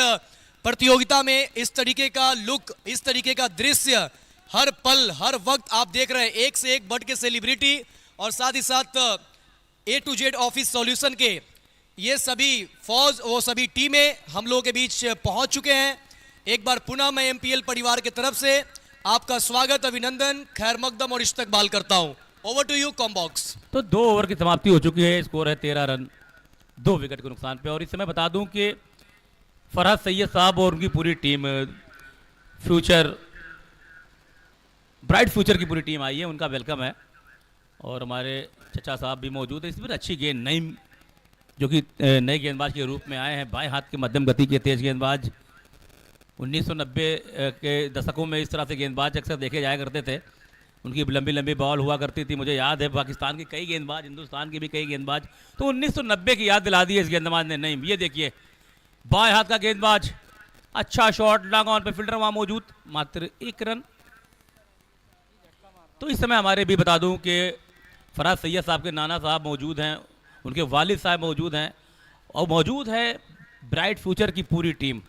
प्रतियोगिता में इस तरीके का लुक, इस तरीके का दृश्य हर पल हर वक्त आप देख रहे हैं। एक से एक बढ़ के सेलिब्रिटी और साथ ही साथ A to Z office solution के ये सभी फौज, वो सभी टीमें हम लोगों के बीच पहुंच चुके हैं। एक बार पुनः मैं MPL परिवार की तरफ से आपका स्वागत, अभिनंदन, खैर मकदम और इस्तकबाल करता हूं। Over to you comm box. तो 2 ओवर की समाप्ति हो चुकी है, स्कोर है 13 रन 2 विकेट के नुकसान पे। और इस समय बता दूं कि फरहत सैयद साहब और उनकी पूरी टीम फ्यूचर ब्राइट फ्यूचर की पूरी टीम आई है, उनका वेलकम है। और हमारे चचा साहब भी मौजूद है। इस पर अच्छी गेंद, नई जो कि नए गेंदबाज के रूप में आए हैं, बाएं हाथ के मध्यम गति के तेज गेंदबाज। 1990 के दशकों में इस तरह से गेंदबाज अक्सर देखे जाया करते थे, उनकी लंबी लंबी बॉल हुआ करती थी। मुझे याद है पाकिस्तान के कई गेंदबाज, हिंदुस्तान के भी कई गेंदबाज, तो 1990 की याद दिला दी है इस गेंदबाज ने। नहीं, ये देखिए बाएं हाथ का गेंदबाज, अच्छा शॉट, लॉन्ग ऑन पे फील्डर वहां मौजूद, मात्र 1 रन। तो इस समय हमारे भी बता दूं कि फराज सैयद साहब के नाना साहब मौजूद हैं, उनके वालिद साहब मौजूद हैं और मौजूद है ब्राइट फ्यूचर की पूरी टीम।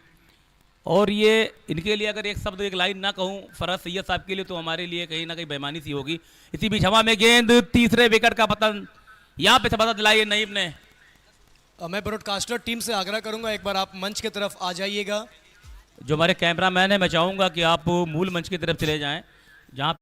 और ये इनके लिए अगर एक शब्द एक लाइन ना कहूं फराज सैयद साहब के लिए तो हमारे लिए कहीं ना कहीं बेईमानी सी होगी। इसी बीच हवा में गेंद, तीसरे विकेट का पतन, यहाँ पे सबक दिलाइए नईम ने। मैं ब्रॉडकास्टर टीम से आग्रह करूंगा एक बार आप मंच की तरफ आ जाइएगा। जो हमारे कैमरामैन है मैं चाहूंगा कि आप मूल मंच की तरफ चले जाएं जहां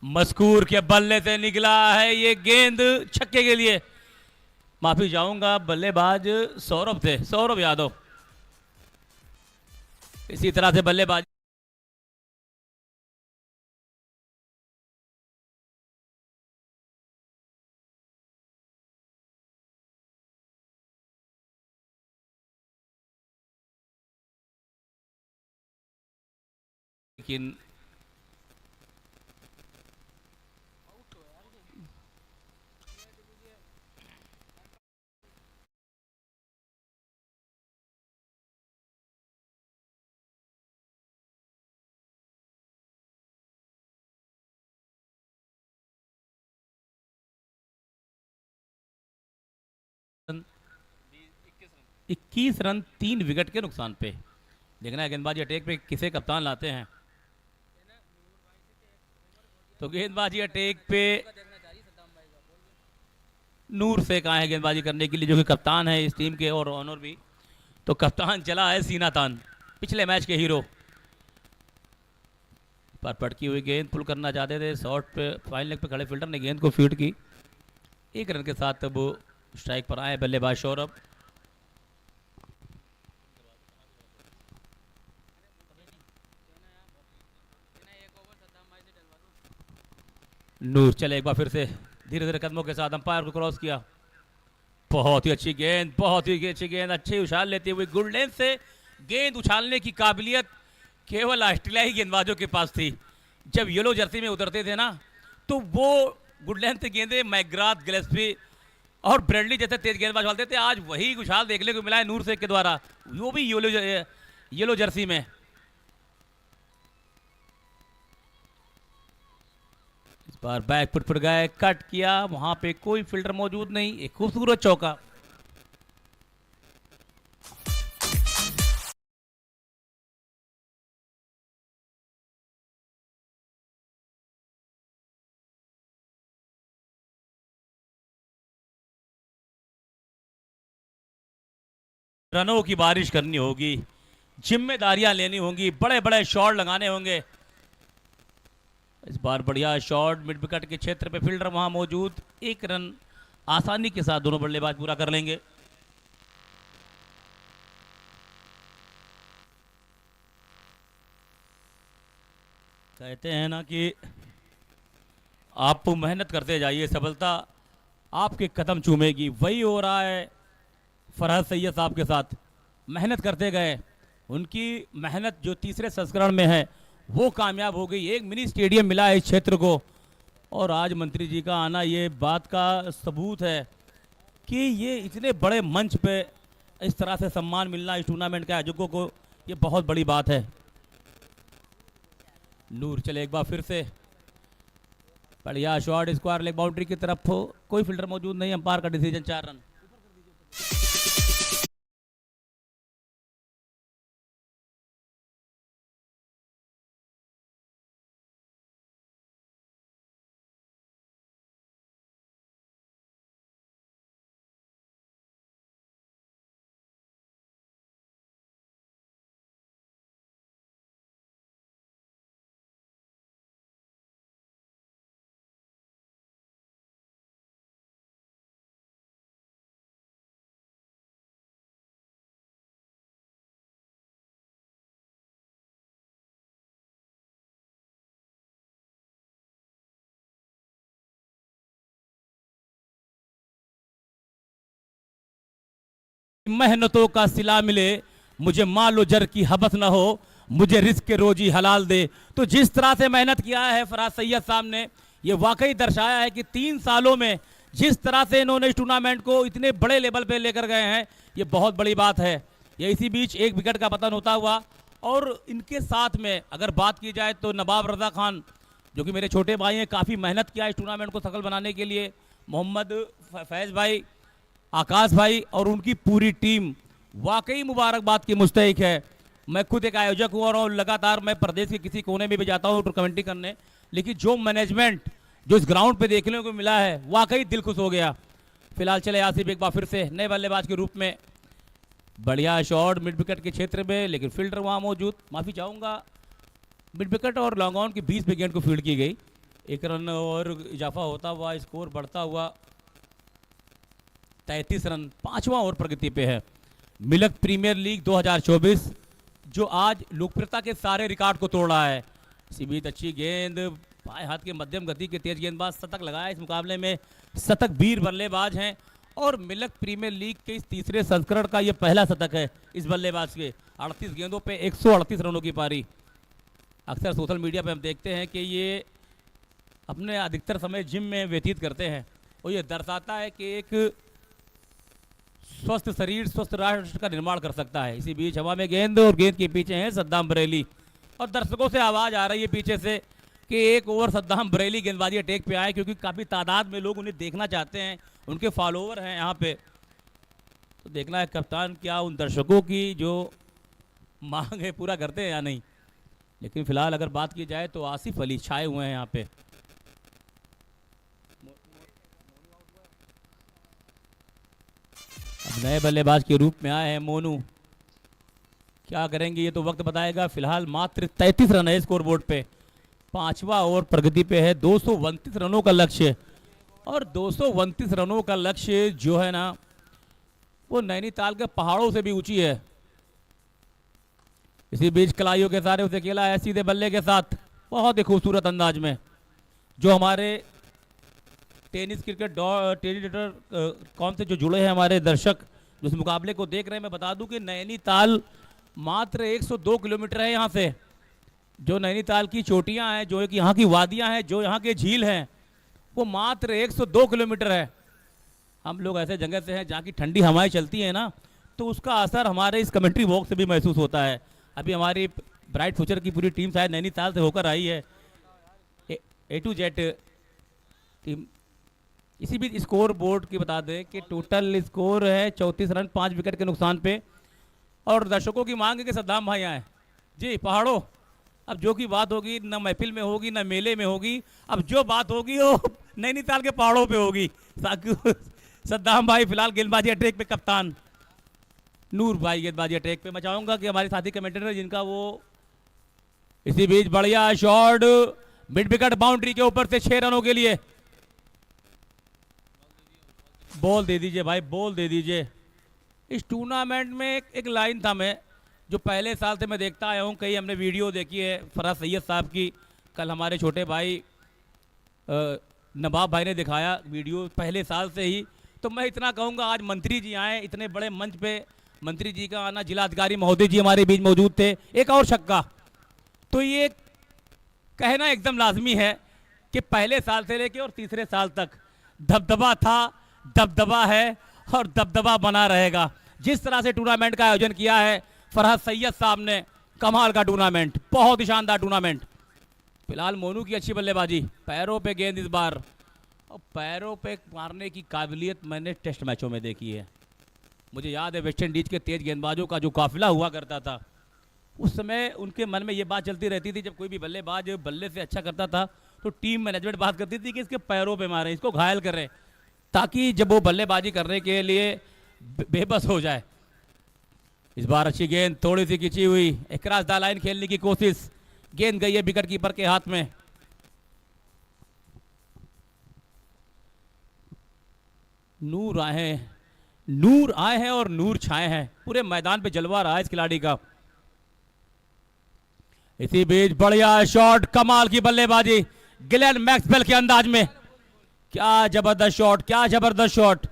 मस्कूर के बल्ले से निकला है ये गेंद छक्के के लिए। माफी चाहूंगा बल्लेबाज सौरभ थे, सौरभ यादव। इसी तरह से बल्लेबाज लेकिन इक्कीस रन 3 विकेट के नुकसान पे। देखना है गेंदबाजी अटैक पे किसे कप्तान लाते हैं। तो गेंदबाजी अटैक पे नूर से कहा है गेंदबाजी करने के लिए, जो कि कप्तान है इस टीम के और ऑनर भी। तो कप्तान चला है सीना तान, पिछले मैच के हीरो। पर पटकी हुई गेंद पुल करना चाहते थे, शॉट पे फाइन लेग पे खड़े फील्डर ने गेंद को फीड की। 1 रन के साथ अब स्ट्राइक पर आए बल्लेबाज सौरभ। नूर चले एक बार फिर से धीरे धीरे कदमों के साथ अंपायर को क्रॉस किया। बहुत ही अच्छी गेंद, बहुत ही अच्छी गेंद, अच्छी उछाल लेते हुए गुड लेंथ से गेंद उछालने की काबिलियत केवल ऑस्ट्रेलियाई गेंदबाजों के पास थी। जब येलो जर्सी में उतरते थे ना तो वो गुड लेंथ गेंदें मैकग्राथ, गिलेस्पी और ब्रेडली जैसे तेज गेंदबाज डालते थे। आज वही उछाल देखने को मिला है नूर शेख के द्वारा, वो भी येलो जर्सी में। इस बार बैक फुट गए, कट किया, वहां पे कोई फील्डर मौजूद नहीं। एक खूबसूरत चौका। रनों की बारिश करनी होगी, जिम्मेदारियां लेनी होंगी, बड़े बड़े शॉट लगाने होंगे। इस बार बढ़िया शॉट मिड विकेट के क्षेत्र पे, फील्डर वहां मौजूद। 1 रन आसानी के साथ दोनों बल्लेबाज पूरा कर लेंगे। कहते हैं ना कि आप मेहनत करते जाइए, सफलता आपके कदम चूमेगी। वही हो रहा है फरहत सैयद साहब के साथ। मेहनत करते गए, उनकी मेहनत जो तीसरे संस्करण में है वो कामयाब हो गई। एक मिनी स्टेडियम मिला है इस क्षेत्र को, और आज मंत्री जी का आना ये बात का सबूत है कि ये इतने बड़े मंच पे इस तरह से सम्मान मिलना इस टूर्नामेंट के आयोजकों को, ये बहुत बड़ी बात है। नूर चले एक बार फिर से, बढ़िया शॉट, स्क्वायर लेग बाउंड्री की तरफ। कोई फील्डर मौजूद नहीं, अंपायर का डिसीजन 4 रन। मेहनतों का सिला मिले, मुझे मालो जर की हबस ना हो, मुझे रिस्क के रोजी हलाल दे। तो जिस तरह से मेहनत किया है फरहाद सैयद साहब ने, ये वाकई दर्शाया है कि 3 सालों में जिस तरह से इन्होंने इस टूर्नामेंट को इतने बड़े लेवल पे लेकर गए हैं, ये बहुत बड़ी बात है। ये इसी बीच 1 विकेट का पतन होता हुआ, और इनके साथ में अगर बात की जाए तो नवाब रजा खान जो कि मेरे छोटे भाई हैं, काफ़ी मेहनत किया इस टूर्नामेंट को सफल बनाने के लिए। मोहम्मद फैज़ भाई, आकाश भाई और उनकी पूरी टीम वाकई मुबारकबाद की मुस्तहिक है। मैं खुद एक आयोजक हूँ और लगातार मैं प्रदेश के किसी कोने में भी जाता हूँ टूर कमेंट्री करने, लेकिन जो मैनेजमेंट जो इस ग्राउंड पे देखने को मिला है वाकई दिल खुश हो गया। फिलहाल चले आसिफ एक बार फिर से नए बल्लेबाज के रूप में, बढ़िया शॉट मिड विकेट के क्षेत्र में, लेकिन फील्डर वहाँ मौजूद, माफ़ी चाहूँगा, मिड विकेट और लॉन्ग ऑन की 20 गेंद को फील्ड की गई। 1 रन और इजाफा होता हुआ स्कोर बढ़ता हुआ 33 रन, 5वां ओवर प्रगति पे है। मिल्क प्रीमियर लीग 2024 जो आज लोकप्रियता के सारे रिकॉर्ड को तोड़ रहा है। इसी बीच अच्छी गेंद, बाएं हाथ के मध्यम गति के तेज गेंदबाज शतक लगाया इस मुकाबले में, शतक वीर बल्लेबाज हैं और मिल्क प्रीमियर लीग के इस तीसरे संस्करण का ये पहला शतक है इस बल्लेबाज के। 38 गेंदों पे 138 रनों की पारी। अक्सर सोशल मीडिया पे हम देखते हैं कि ये अपने अधिकतर समय जिम में व्यतीत करते हैं और ये दर्शाता है कि एक स्वस्थ शरीर स्वस्थ राष्ट्र का निर्माण कर सकता है। इसी बीच हवा में गेंद और गेंद के पीछे हैं सद्दाम बरेली और दर्शकों से आवाज़ आ रही है पीछे से कि एक ओवर सद्दाम बरेली गेंदबाजी अटैक पे आए, क्योंकि काफ़ी तादाद में लोग उन्हें देखना चाहते हैं, उनके फॉलोवर हैं यहाँ पे। तो देखना है कप्तान क्या उन दर्शकों की जो मांग है पूरा करते हैं या नहीं। लेकिन फिलहाल अगर बात की जाए तो आसिफ अली छाए हुए हैं यहाँ पे। अब नए बल्लेबाज के रूप में आए हैं मोनू, क्या करेंगे ये तो वक्त बताएगा। फिलहाल मात्र 33 रन है स्कोर बोर्ड पे, 5वां ओवर प्रगति पे है। 229 रनों का लक्ष्य, और 229 रनों का लक्ष्य जो है ना वो नैनीताल के पहाड़ों से भी ऊंची है। इसी बीच कलाइयों के सारे उसे खेला है सीधे बल्ले के साथ बहुत ही खूबसूरत अंदाज में। जो हमारे टेनिस क्रिकेट टेनिटर कौन से जो जुड़े हैं हमारे दर्शक जो इस मुकाबले को देख रहे हैं, मैं बता दूं कि नैनीताल मात्र 102 किलोमीटर है यहाँ से। जो नैनीताल की चोटियाँ हैं, जो यहाँ की वादियाँ हैं, जो यहाँ के झील हैं, वो मात्र 102 किलोमीटर है। हम लोग ऐसे जगह से हैं जहाँ की ठंडी हवाएं चलती हैं ना, तो उसका असर हमारे इस कमेंट्री बॉक्स से भी महसूस होता है। अभी हमारी ब्राइट फ्यूचर की पूरी टीम शायद नैनीताल से होकर आई है, A to Z टीम। इसी बीच स्कोर बोर्ड की बता दें कि टोटल स्कोर है 34 रन 5 विकेट के नुकसान पे, और दर्शकों की मांग है कि सद्दाम भाई आए जी पहाड़ों। अब जो की बात होगी ना महफिल में होगी ना मेले में होगी, अब जो बात होगी वो नैनीताल के पहाड़ों पे होगी। सद्दाम भाई फिलहाल गेंदबाजी अटैक पे, कप्तान नूर भाई गेंदबाजी अटैक पे। मैं चाहूंगा कि हमारे साथी कमेंटेटर जिनका वो इसी बीच बढ़िया शॉट मिड विकेट बाउंड्री के ऊपर से 6 रनों के लिए। बॉल दे दीजिए भाई, बॉल दे दीजिए। इस टूर्नामेंट में एक लाइन था मैं जो पहले साल से मैं देखता आया हूँ, कई हमने वीडियो देखी है फरहाद सैयद साहब की, कल हमारे छोटे भाई नवाब भाई ने दिखाया वीडियो पहले साल से ही। तो मैं इतना कहूँगा आज मंत्री जी आए इतने बड़े मंच पे, मंत्री जी का आना, जिला अधिकारी महोदय जी हमारे बीच मौजूद थे, एक और छक्का। तो ये कहना एकदम लाजमी है कि पहले साल से लेके और तीसरे साल तक दबदबा था, दबदबा है और दबदबा बना रहेगा। जिस तरह से टूर्नामेंट का आयोजन किया है फरहाद सैयद साहब ने, कमाल का टूर्नामेंट, बहुत ही शानदार टूर्नामेंट। फिलहाल मोनू की अच्छी बल्लेबाजी, पैरों पे गेंद इस बार, और पैरों पे मारने की काबिलियत मैंने टेस्ट मैचों में देखी है। मुझे याद है वेस्ट इंडीज के तेज गेंदबाजों का जो काफिला हुआ करता था, उस समय उनके मन में ये बात चलती रहती थी, जब कोई भी बल्लेबाज बल्ले से अच्छा करता था तो टीम मैनेजमेंट बात करती थी कि इसके पैरों पे मारें, इसको घायल करें, ताकि जब वो बल्लेबाजी करने के लिए बेबस हो जाए। इस बार अच्छी गेंद थोड़ी सी खिंची हुई, एक क्रॉस द लाइन खेलने की कोशिश, गेंद गई है विकेट कीपर के हाथ में। नूर आए हैं और नूर छाए हैं, पूरे मैदान पे जलवा रहा है इस खिलाड़ी का। इसी बीच बढ़िया शॉट, कमाल की बल्लेबाजी ग्लेन मैक्सवेल के अंदाज में, क्या जबरदस्त शॉट, क्या जबरदस्त शॉट।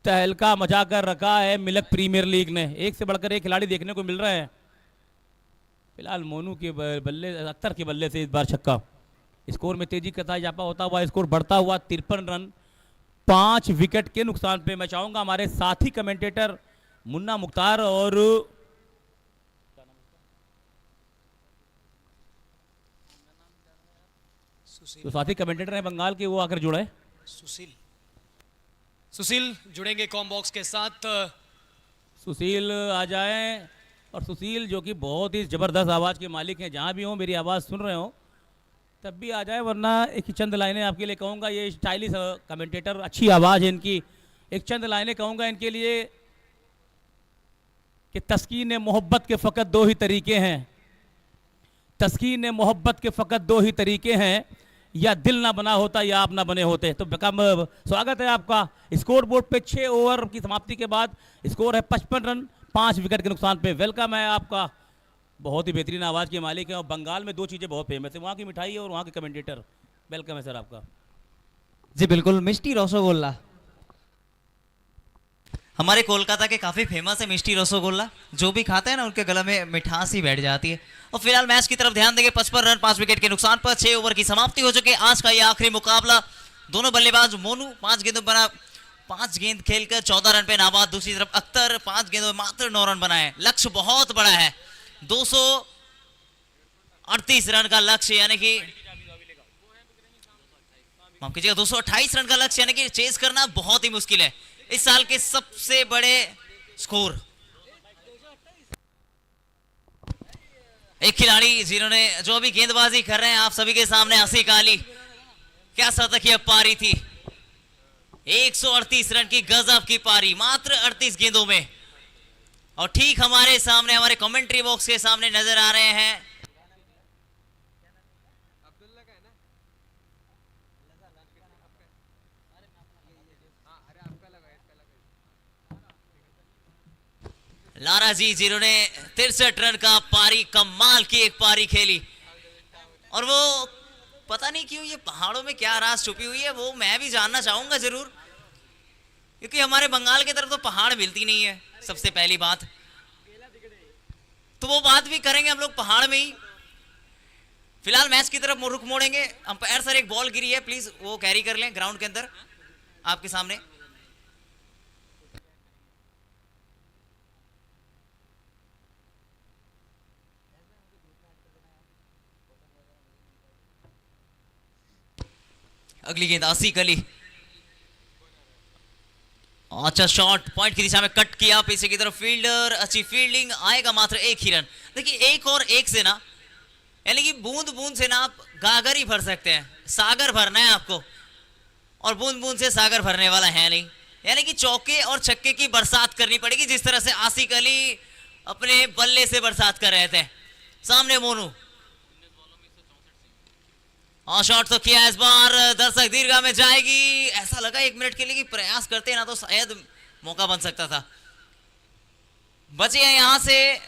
तहलका मचा कर रखा है मिलक प्रीमियर लीग ने। एक से बढ़कर एक खिलाड़ी देखने को मिल रहे हैं। फिलहाल मोनू के बल्ले, अख्तर के बल्ले से इस बार छक्का। स्कोर में तेजी का इजाफा होता हुआ स्कोर बढ़ता हुआ 53 रन 5 विकेट के नुकसान पे। मैं चाहूंगा हमारे साथी कमेंटेटर मुन्ना मुख्तार और जो साथी कमेंटेटर हैं बंगाल के वो आकर जुड़े। सुशील जुड़ेंगे कॉम बॉक्स के साथ। सुशील आ जाएं। और सुशील जो कि बहुत ही ज़बरदस्त आवाज़ के मालिक हैं, जहाँ भी हो मेरी आवाज़ सुन रहे हो तब भी आ जाए, वरना एक चंद लाइनें आपके लिए कहूँगा। ये स्टाइलिश कमेंटेटर, अच्छी आवाज़ है इनकी। एक चंद लाइनें कहूँगा इनके लिए कि तस्कीन मोहब्बत के फ़कत दो ही तरीके हैं, तस्कीन मोहब्बत के फ़कत दो ही तरीके हैं, या दिल ना बना होता या आप ना बने होते। तो स्वागत है आपका। स्कोर बोर्ड पे 6 ओवर की समाप्ति के बाद स्कोर है 55 रन 5 विकेट के नुकसान पे। वेलकम है आपका। बहुत ही बेहतरीन आवाज़ के मालिक हैं और बंगाल में 2 चीज़ें बहुत फेमस है, वहाँ की मिठाई और वहाँ के कमेंटेटर। वेलकम है सर आपका। जी बिल्कुल, मिष्टी रसगुल्ला हमारे कोलकाता के काफ़ी फेमस है। मिष्टी रसगुल्ला जो भी खाता है ना उनके गले में मिठास ही बैठ जाती है। और फिलहाल मैच की तरफ ध्यान देंगे। 55 रन 5 विकेट के नुकसान पर 6 ओवर की समाप्ति हो चुकी है। आज का ये आखिरी मुकाबला। दोनों बल्लेबाज मोनू 5 गेंदों बना 5 गेंद खेलकर 14 रन पे नाबाद। दूसरी तरफ अख्तर 5 गेंदों में मात्र 9 रन बनाए। लक्ष्य बहुत बड़ा है, 238 रन का लक्ष्य, यानी कि माफ कीजिएगा 228 रन का लक्ष्य, यानी कि चेस करना बहुत ही मुश्किल है। इस साल के सबसे बड़े स्कोर। एक खिलाड़ी जिन्होंने जो भी गेंदबाजी कर रहे हैं आप सभी के सामने, आसिक अली, क्या शतकीय पारी थी। 138 रन की गजब की पारी मात्र 38 गेंदों में। और ठीक हमारे सामने, हमारे कमेंट्री बॉक्स के सामने नजर आ रहे हैं लारा जी, जिन्होंने 63 रन का पारी, कमाल की एक पारी खेली। और वो पता नहीं क्यों ये पहाड़ों में क्या राज छुपी हुई है, वो मैं भी जानना चाहूंगा जरूर, क्योंकि हमारे बंगाल की तरफ तो पहाड़ मिलती नहीं है सबसे पहली बात। तो वो बात भी करेंगे हम लोग पहाड़ में ही। फिलहाल मैच की तरफ रुख मोड़ेंगे। अंपायर सर एक बॉल गिरी है, प्लीज वो कैरी कर लें ग्राउंड के अंदर आपके सामने। अगली गेंद आसिक अली, अच्छा शॉट पॉइंट की दिशा में कट किया, पीछे की तरफ फील्डर, अच्छी फील्डिंग, आएगा मात्र 1 ही रन। देखिए 1 और 1 से ना, यानी कि बूंद बूंद से ना आप गागर ही भर सकते हैं, सागर भरना है आपको, और बूंद बूंद से सागर भरने वाला है नहीं। यानी कि चौके और छक्के की बरसात करनी पड़ेगी, जिस तरह से आसिक अली अपने बल्ले से बरसात कर रहे थे। सामने मोनू, और शॉट तो किया इस बार, दर्शक दीर्घा में जाएगी। ऐसा लगा 1 मिनट के लिए कि प्रयास करते ना तो शायद मौका बन सकता था। बचे हैं यहां से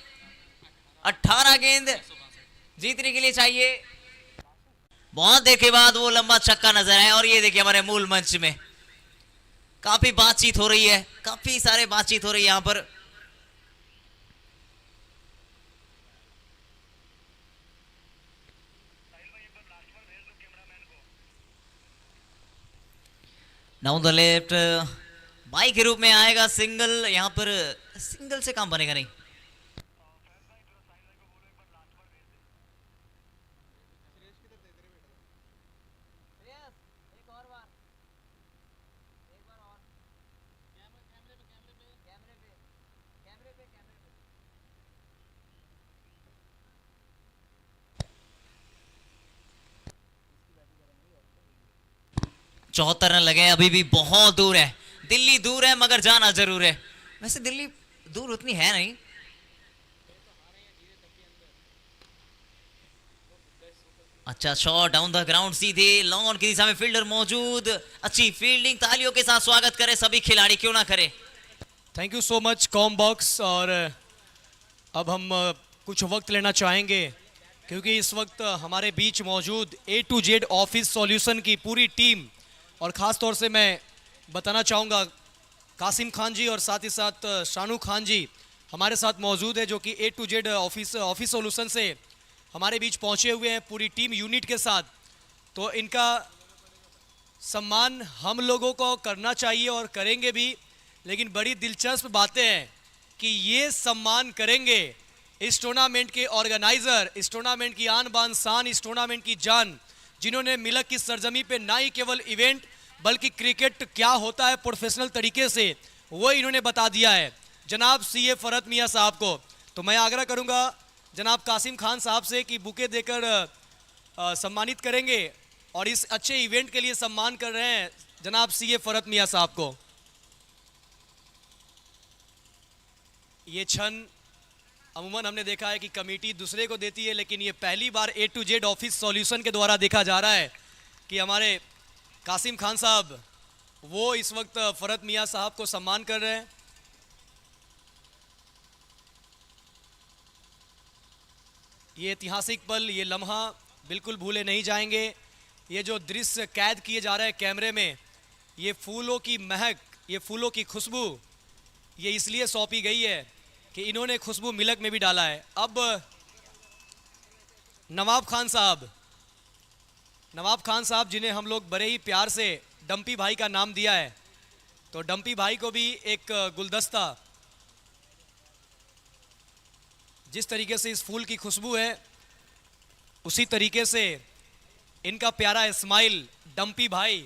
18 गेंद जीतने के लिए चाहिए। बहुत देर के बाद वो लंबा छक्का नजर आया। और ये देखिए हमारे मूल मंच में काफी बातचीत हो रही है, काफी सारे बातचीत हो रही है यहां पर। डाउन द लेफ्ट बाई के रूप में आएगा सिंगल। यहां पर सिंगल से काम बनेगा नहीं। चौहत्तर रन लगे, अभी भी बहुत दूर है। दिल्ली दूर है मगर जाना जरूर है। वैसे दिल्ली दूर उतनी है नहीं। अच्छा शॉट डाउन द ग्राउंड, सीधे लॉन्ग ऑन की दिशा में फील्डर मौजूद, अच्छी फील्डिंग। तालियों के साथ स्वागत करें सभी खिलाड़ी, क्यों ना करें। Thank you so much com box. और अब हम कुछ वक्त लेना चाहेंगे, क्योंकि इस वक्त हमारे बीच मौजूद A to Z office solution की पूरी टीम, और ख़ास तौर से मैं बताना चाहूँगा कासिम खान जी और साथ ही साथ शानू खान जी हमारे साथ मौजूद है, जो कि A to Z office solution से हमारे बीच पहुंचे हुए हैं पूरी टीम यूनिट के साथ। तो इनका सम्मान हम लोगों को करना चाहिए और करेंगे भी, लेकिन बड़ी दिलचस्प बातें हैं कि ये सम्मान करेंगे इस टूर्नामेंट के ऑर्गेनाइजर, इस टूर्नामेंट की आन बान शान, इस टूर्नामेंट की जान, जिन्होंने मिलक की सरजमी पे ना ही केवल इवेंट बल्कि क्रिकेट क्या होता है प्रोफेशनल तरीके से वो इन्होंने बता दिया है, जनाब CA फरहत मियाँ साहब को। तो मैं आग्रह करूंगा जनाब कासिम खान साहब से कि बुके देकर सम्मानित करेंगे और इस अच्छे इवेंट के लिए सम्मान कर रहे हैं जनाब CA फरहत मियाँ साहब को। ये क्षण अमूमन हमने देखा है कि कमेटी दूसरे को देती है, लेकिन ये पहली बार A to Z office solution के द्वारा देखा जा रहा है कि हमारे कासिम खान साहब वो इस वक्त फरहत मियाँ साहब को सम्मान कर रहे हैं। ये ऐतिहासिक पल, ये लम्हा बिल्कुल भूले नहीं जाएंगे। ये जो दृश्य कैद किए जा रहे हैं कैमरे में, ये फूलों की महक, ये फूलों की खुशबू, ये इसलिए सौंपी गई है कि इन्होंने खुशबू मिलक में भी डाला है। अब नवाब खान साहब जिन्हें हम लोग बड़े ही प्यार से डंपी भाई का नाम दिया है, तो डंपी भाई को भी एक गुलदस्ता, जिस तरीके से इस फूल की खुशबू है उसी तरीके से इनका प्यारा स्माइल। डंपी भाई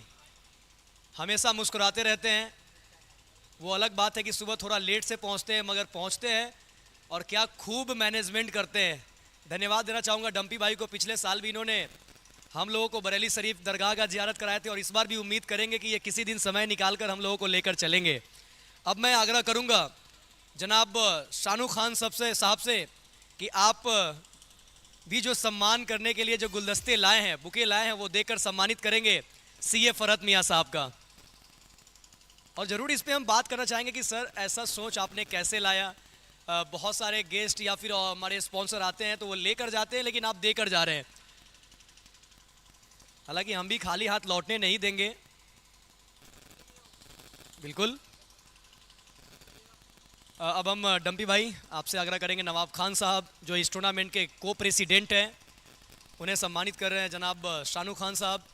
हमेशा मुस्कुराते रहते हैं। वो अलग बात है कि सुबह थोड़ा लेट से पहुंचते हैं, मगर पहुंचते हैं और क्या खूब मैनेजमेंट करते हैं। धन्यवाद देना चाहूँगा डंपी भाई को। पिछले साल भी इन्होंने हम लोगों को बरेली शरीफ दरगाह का जियारत कराए थे और इस बार भी उम्मीद करेंगे कि ये किसी दिन समय निकालकर हम लोगों को लेकर चलेंगे। अब मैं आग्रह करूँगा जनाब शानू खान साहब से कि आप भी जो सम्मान करने के लिए जो गुलदस्ते लाए हैं, बुके लाए हैं, वो देकर सम्मानित करेंगे CA फरहत मियाँ साहब का। और ज़रूर इस पे हम बात करना चाहेंगे कि सर ऐसा सोच आपने कैसे लाया। बहुत सारे गेस्ट या फिर हमारे स्पॉन्सर आते हैं तो वो लेकर जाते हैं, लेकिन आप देकर जा रहे हैं। हालांकि हम भी खाली हाथ लौटने नहीं देंगे, बिल्कुल। अब हम डंपी भाई आपसे आग्रह करेंगे, नवाब खान साहब जो इस टूर्नामेंट के को प्रेसिडेंट हैं, उन्हें सम्मानित कर रहे हैं जनाब शानू खान साहब।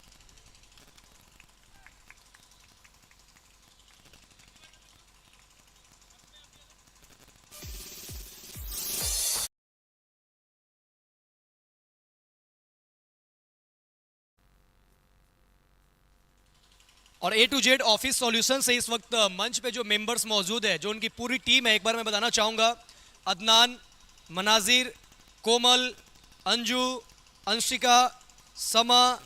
और A to Z office solution से इस वक्त मंच पे जो मेंबर्स मौजूद है, जो उनकी पूरी टीम है, एक बार मैं बताना चाहूँगा। अदनान, मनाजिर, कोमल, अंजू, अंशिका, समा,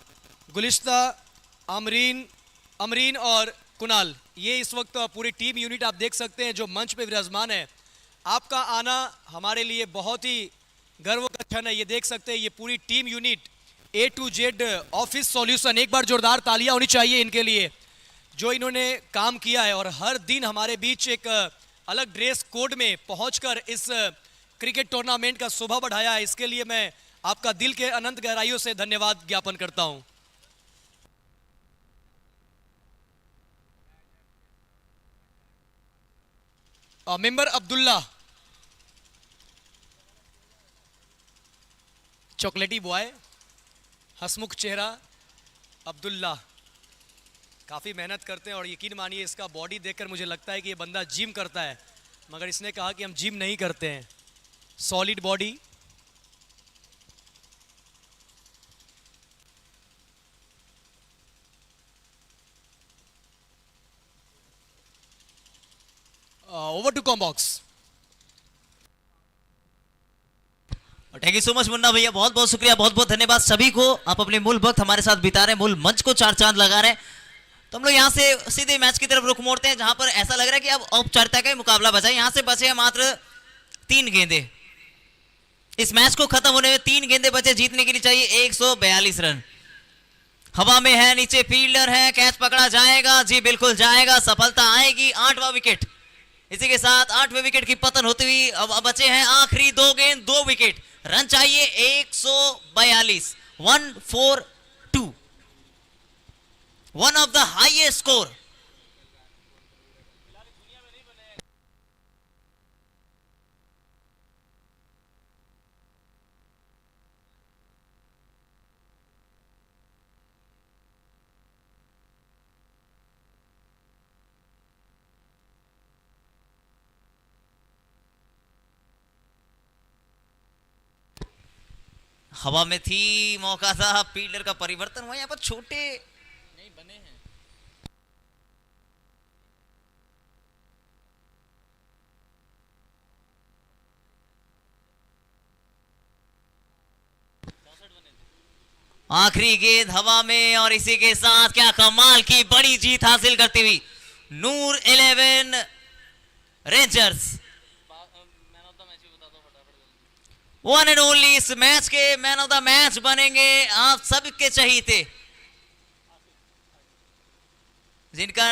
गुलिस्ता, अमरीन और कुणाल, ये इस वक्त पूरी टीम यूनिट आप देख सकते हैं जो मंच पे विराजमान है। आपका आना हमारे लिए बहुत ही गर्व का क्षण है। ये देख सकते हैं ये पूरी team unit A to Z office solution, एक बार जोरदार तालियां होनी चाहिए इनके लिए जो इन्होंने काम किया है और हर दिन हमारे बीच एक अलग ड्रेस कोड में पहुंचकर इस क्रिकेट टूर्नामेंट का शोभा बढ़ाया है। इसके लिए मैं आपका दिल के अनंत गहराइयों से धन्यवाद ज्ञापन करता हूं। मेंबर अब्दुल्ला, चॉकलेटी बॉय, हसमुख चेहरा अब्दुल्ला, काफ़ी मेहनत करते हैं और यकीन मानिए इसका बॉडी देखकर मुझे लगता है कि ये बंदा जिम करता है, मगर इसने कहा कि हम जिम नहीं करते हैं। Solid body, over to comm box. Thank you so much Munna भैया, बहुत बहुत शुक्रिया, बहुत बहुत धन्यवाद सभी को। आप अपने मूल वक्त हमारे साथ बिता रहे हैं, मूल मंच को चार चांद लगा रहे हैं। तो हम लोग यहाँ से सीधे मैच की तरफ रुख मोड़ते हैं, जहां पर ऐसा लग रहा है कि अब औपचारिकता का ही मुकाबला बचा है। यहाँ से बचे हैं मात्र 3 गेंदे। इस मैच को खत्म होने में 3 गेंदे बचे, जीतने के लिए चाहिए 142 रन। हवा में है, नीचे फील्डर है, कैच पकड़ा जाएगा, जी बिल्कुल जाएगा, सफलता आएगी। 8वां विकेट, इसी के साथ 8वें विकेट की पतन होती हुई अब बचे हैं आखिरी 2 गेंद, 2 विकेट। रन चाहिए 142, 142, one of the highest score. हवा में थी, मौका था, फील्डर का परिवर्तन हुआ। यहाँ पर छोटे नहीं बने हैं। आखिरी गेंद हवा में और इसी के साथ क्या कमाल की बड़ी जीत हासिल करती हुई नूर 11 रेंजर्स वन एंड ओनली इस मैच के मैन ऑफ द मैच बनेंगे आप सबके चहीते, जिनका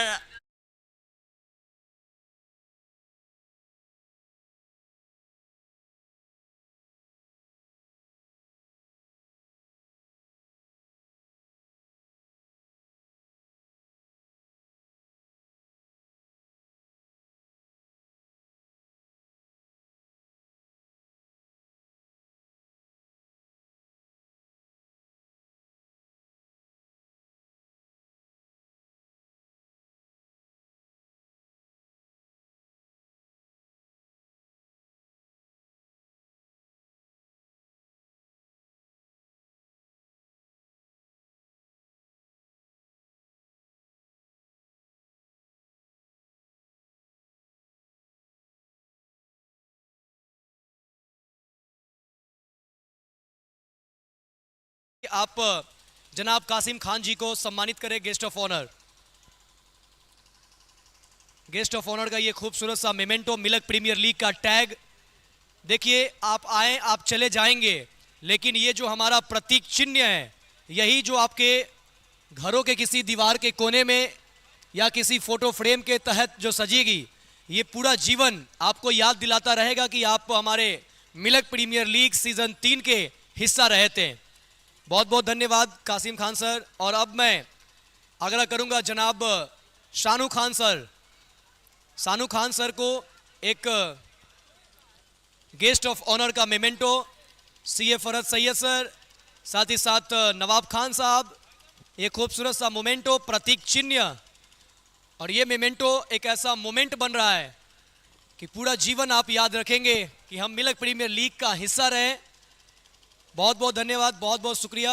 आप जनाब कासिम खान जी को सम्मानित करें guest of honour. Guest of honour का ये खूबसूरत सा मेमेंटो, मिल्क प्रीमियर लीग का टैग। देखिए, आप आए आप चले जाएंगे, लेकिन ये जो हमारा प्रतीक चिन्ह है, यही जो आपके घरों के किसी दीवार के कोने में या किसी फोटो फ्रेम के तहत जो सजेगी, ये पूरा जीवन आपको याद दिलाता रहेगा कि आप हमारे मिल्क प्रीमियर लीग सीजन 3 के हिस्सा रहे थे। बहुत बहुत धन्यवाद कासिम खान सर। और अब मैं आग्रह करूंगा जनाब शानू खान सर, शानू खान सर को एक गेस्ट ऑफ ऑनर का memento, CA Farhat Syed sir, साथ ही साथ नवाब खान साहब, एक खूबसूरत सा मोमेंटो, प्रतीक चिन्ह। और ये मेमेंटो एक ऐसा मोमेंट बन रहा है कि पूरा जीवन आप याद रखेंगे कि हम मिल्क प्रीमियर लीग का हिस्सा रहे। बहुत बहुत धन्यवाद, बहुत बहुत शुक्रिया।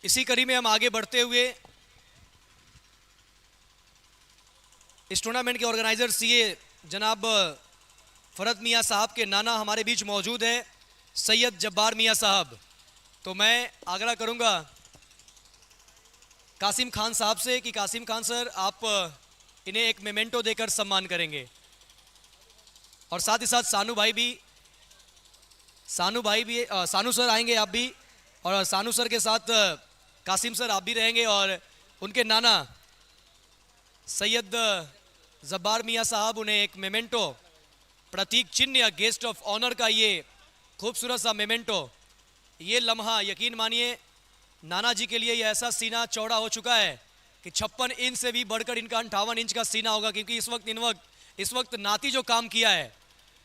इसी कड़ी में हम आगे बढ़ते हुए इस टूर्नामेंट के ऑर्गेनाइजर सीए जनाब फरहत मियां साहब के नाना हमारे बीच मौजूद है, सैयद जब्बार मियां साहब। तो मैं आग्रह करूंगा कासिम खान साहब से कि कासिम खान सर आप इन्हें एक मेमेंटो देकर सम्मान करेंगे। और साथ ही साथ सानू सर आएंगे आप भी, और सानू सर के साथ कासिम सर आप भी रहेंगे, और उनके नाना सैयद जब्बार मियां साहब उन्हें एक मेमेंटो, प्रतीक चिन्ह, गेस्ट ऑफ ऑनर का ये खूबसूरत सा मेमेंटो, ये लम्हा यकीन मानिए नाना जी के लिए ये ऐसा सीना चौड़ा हो चुका है कि 56 इंच से भी बढ़कर इनका 58 इंच का सीना होगा, क्योंकि इस वक्त नाती जो काम किया है